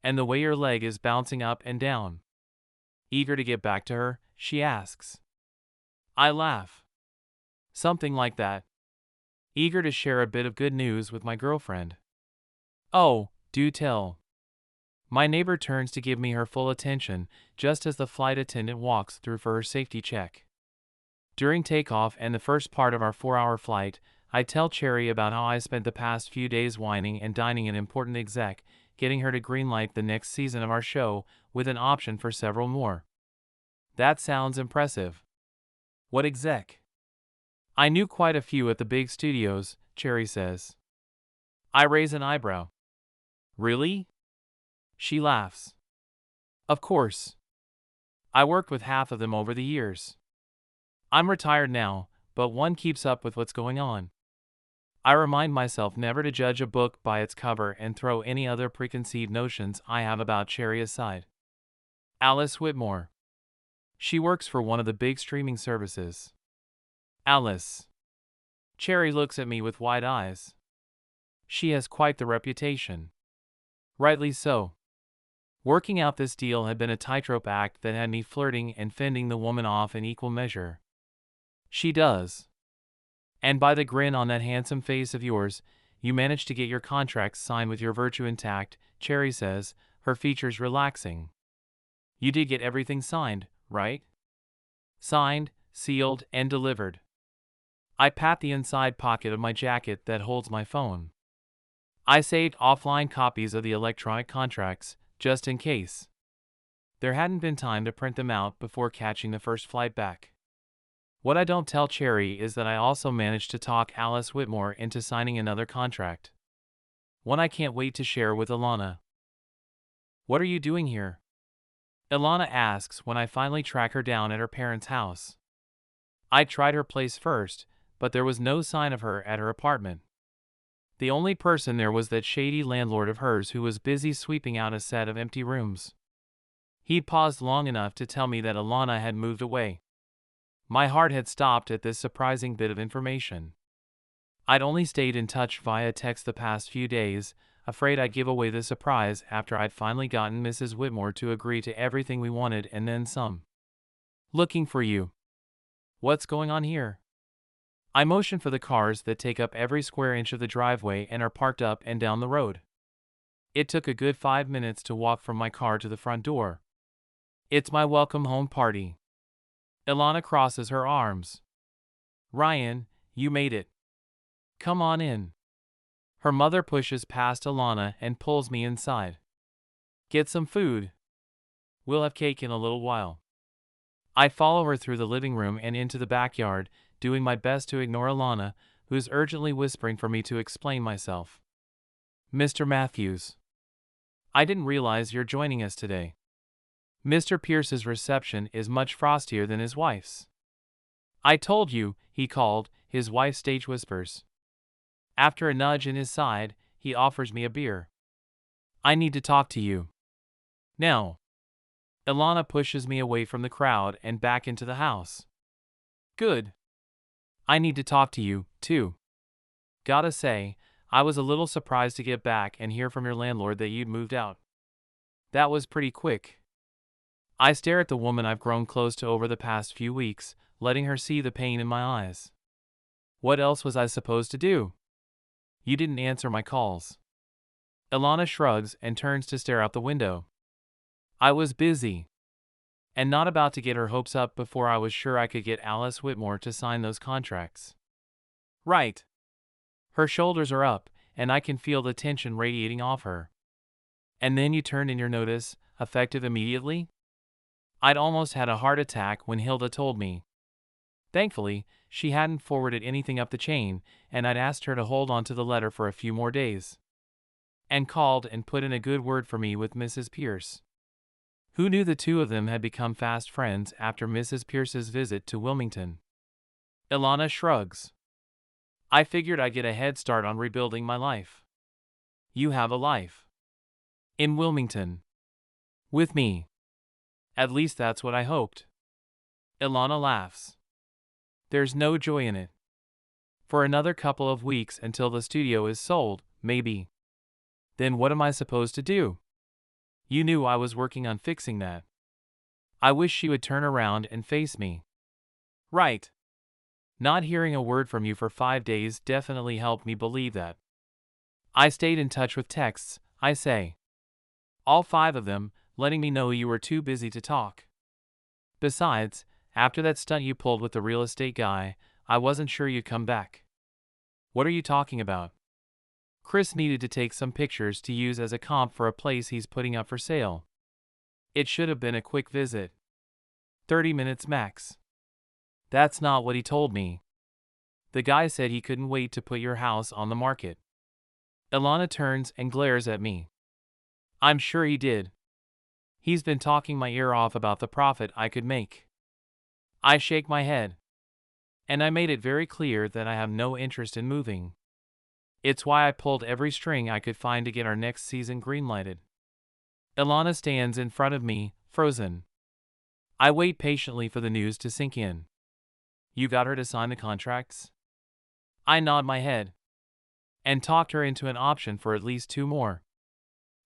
And the way your leg is bouncing up and down. Eager to get back to her, she asks. I laugh. Something like that. Eager to share a bit of good news with my girlfriend. Oh, do tell. My neighbor turns to give me her full attention just as the flight attendant walks through for her safety check. During takeoff and the first part of our 4-hour flight, I tell Cherry about how I spent the past few days whining and dining an important exec, getting her to greenlight the next season of our show with an option for several more. That sounds impressive. What exec? I knew quite a few at the big studios, Cherry says. I raise an eyebrow. Really? She laughs. Of course. I worked with half of them over the years. I'm retired now, but one keeps up with what's going on. I remind myself never to judge a book by its cover and throw any other preconceived notions I have about Cherry aside. Alice Whitmore. She works for one of the big streaming services. Alice. Cherry looks at me with wide eyes. She has quite the reputation. Rightly so. Working out this deal had been a tightrope act that had me flirting and fending the woman off in equal measure. She does. And by the grin on that handsome face of yours, you managed to get your contract signed with your virtue intact, Cherry says, her features relaxing. You did get everything signed, right? Signed, sealed, and delivered. I pat the inside pocket of my jacket that holds my phone. I saved offline copies of the electronic contracts, just in case. There hadn't been time to print them out before catching the first flight back. What I don't tell Cherry is that I also managed to talk Alice Whitmore into signing another contract. One I can't wait to share with Elana. What are you doing here? Elana asks when I finally track her down at her parents' house. I tried her place first, but there was no sign of her at her apartment. The only person there was that shady landlord of hers who was busy sweeping out a set of empty rooms. He'd paused long enough to tell me that Elana had moved away. My heart had stopped at this surprising bit of information. I'd only stayed in touch via text the past few days, afraid I'd give away the surprise after I'd finally gotten Mrs. Whitmore to agree to everything we wanted and then some. Looking for you. What's going on here? I motion for the cars that take up every square inch of the driveway and are parked up and down the road. It took a good 5 minutes to walk from my car to the front door. It's my welcome home party. Elana crosses her arms. Ryan, you made it. Come on in. Her mother pushes past Elana and pulls me inside. Get some food. We'll have cake in a little while. I follow her through the living room and into the backyard, doing my best to ignore Elana, who is urgently whispering for me to explain myself. Mr. Matthews. I didn't realize you're joining us today. Mr. Pierce's reception is much frostier than his wife's. I told you, he called, his wife stage whispers. After a nudge in his side, he offers me a beer. I need to talk to you. Now. Elana pushes me away from the crowd and back into the house. Good. I need to talk to you, too. Gotta say, I was a little surprised to get back and hear from your landlord that you'd moved out. That was pretty quick. I stare at the woman I've grown close to over the past few weeks, letting her see the pain in my eyes. What else was I supposed to do? You didn't answer my calls. Elana shrugs and turns to stare out the window. I was busy. And not about to get her hopes up before I was sure I could get Alice Whitmore to sign those contracts. Right. Her shoulders are up, and I can feel the tension radiating off her. And then you turned in your notice, effective immediately? I'd almost had a heart attack when Hilda told me. Thankfully, she hadn't forwarded anything up the chain, and I'd asked her to hold on to the letter for a few more days. And called and put in a good word for me with Mrs. Pierce. Who knew the two of them had become fast friends after Mrs. Pierce's visit to Wilmington? Elana shrugs. I figured I'd get a head start on rebuilding my life. You have a life. In Wilmington. With me. At least that's what I hoped. Elana laughs. There's no joy in it. For another couple of weeks until the studio is sold, maybe. Then what am I supposed to do? You knew I was working on fixing that. I wish she would turn around and face me. Right. Not hearing a word from you for 5 days definitely helped me believe that. I stayed in touch with texts, I say. All 5 of them, letting me know you were too busy to talk. Besides, after that stunt you pulled with the real estate guy, I wasn't sure you'd come back. What are you talking about? Chris needed to take some pictures to use as a comp for a place he's putting up for sale. It should have been a quick visit. 30 minutes max. That's not what he told me. The guy said he couldn't wait to put your house on the market. Elana turns and glares at me. I'm sure he did. He's been talking my ear off about the profit I could make. I shake my head. And I made it very clear that I have no interest in moving. It's why I pulled every string I could find to get our next season greenlighted. Elana stands in front of me, frozen. I wait patiently for the news to sink in. You got her to sign the contracts? I nod my head. And talked her into an option for at least 2 more.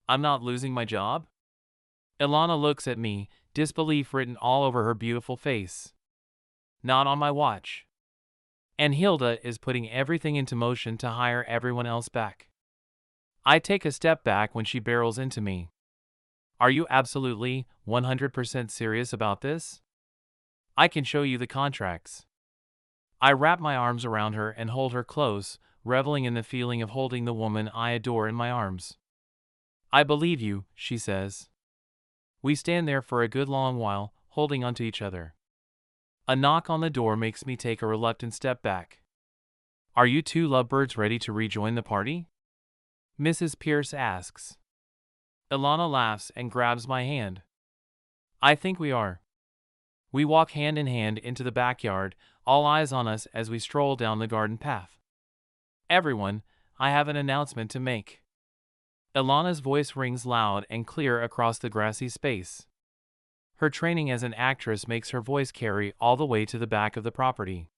I'm not losing my job? Elana looks at me, disbelief written all over her beautiful face. Not on my watch. And Hilda is putting everything into motion to hire everyone else back. I take a step back when she barrels into me. Are you absolutely 100% serious about this? I can show you the contracts. I wrap my arms around her and hold her close, reveling in the feeling of holding the woman I adore in my arms. I believe you, she says. We stand there for a good long while, holding onto each other. A knock on the door makes me take a reluctant step back. Are you 2 lovebirds ready to rejoin the party? Mrs. Pierce asks. Elana laughs and grabs my hand. I think we are. We walk hand in hand into the backyard, all eyes on us as we stroll down the garden path. Everyone, I have an announcement to make. Elana's voice rings loud and clear across the grassy space. Her training as an actress makes her voice carry all the way to the back of the property.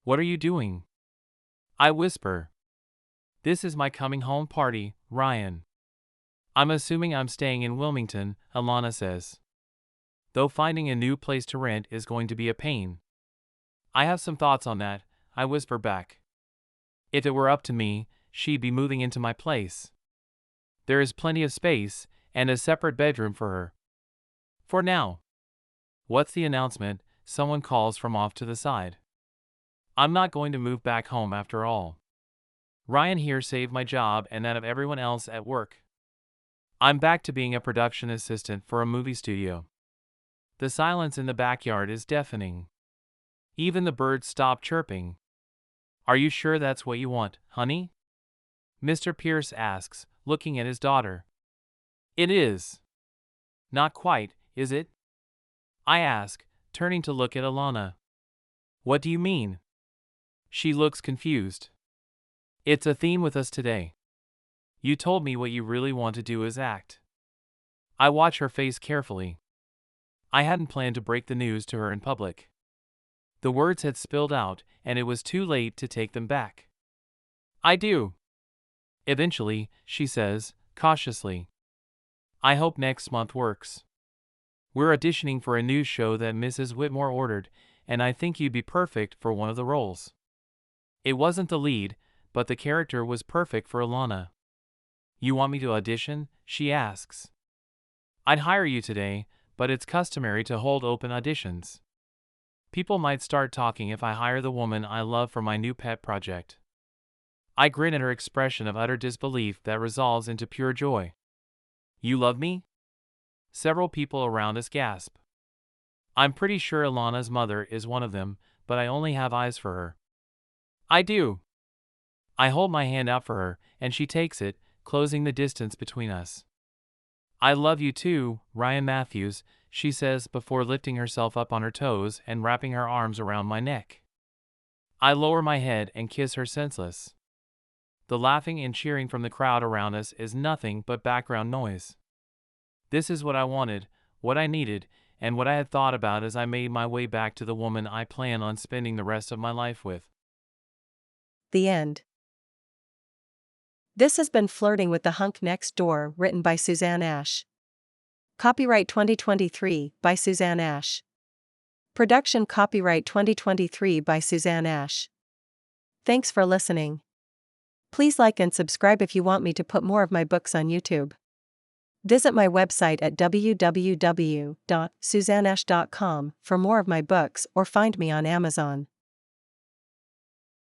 What are you doing? I whisper. This is my coming home party, Ryan. I'm assuming I'm staying in Wilmington, Elana says. Though finding a new place to rent is going to be a pain. I have some thoughts on that, I whisper back. If it were up to me, she'd be moving into my place. There is plenty of space, and a separate bedroom for her. For now. What's the announcement? Someone calls from off to the side. I'm not going to move back home after all. Ryan here saved my job and that of everyone else at work. I'm back to being a production assistant for a movie studio. The silence in the backyard is deafening. Even the birds stop chirping. Are you sure that's what you want, honey? Mr. Pierce asks, looking at his daughter. It is. Not quite, is it? I ask, turning to look at Elana. What do you mean? She looks confused. It's a theme with us today. You told me what you really want to do is act. I watch her face carefully. I hadn't planned to break the news to her in public. The words had spilled out, and it was too late to take them back. I do. Eventually, she says, cautiously. I hope next month works. We're auditioning for a new show that Mrs. Whitmore ordered, and I think you'd be perfect for one of the roles. It wasn't the lead, but the character was perfect for Elana. You want me to audition? She asks. I'd hire you today, but it's customary to hold open auditions. People might start talking if I hire the woman I love for my new pet project. I grin at her expression of utter disbelief that resolves into pure joy. You love me? Several people around us gasp. I'm pretty sure Elana's mother is one of them, but I only have eyes for her. I do. I hold my hand out for her, and she takes it, closing the distance between us. I love you too, Ryan Matthews, she says before lifting herself up on her toes and wrapping her arms around my neck. I lower my head and kiss her senseless. The laughing and cheering from the crowd around us is nothing but background noise. This is what I wanted, what I needed, and what I had thought about as I made my way back to the woman I plan on spending the rest of my life with.
The end. This has been Flirting with the Hunk Next Door, written by Susanne Ash. Copyright 2023 by Susanne Ash. Production copyright 2023 by Susanne Ash. Thanks for listening. Please like and subscribe if you want me to put more of my books on YouTube. Visit my website at www.susanneash.com for more of my books or find me on Amazon.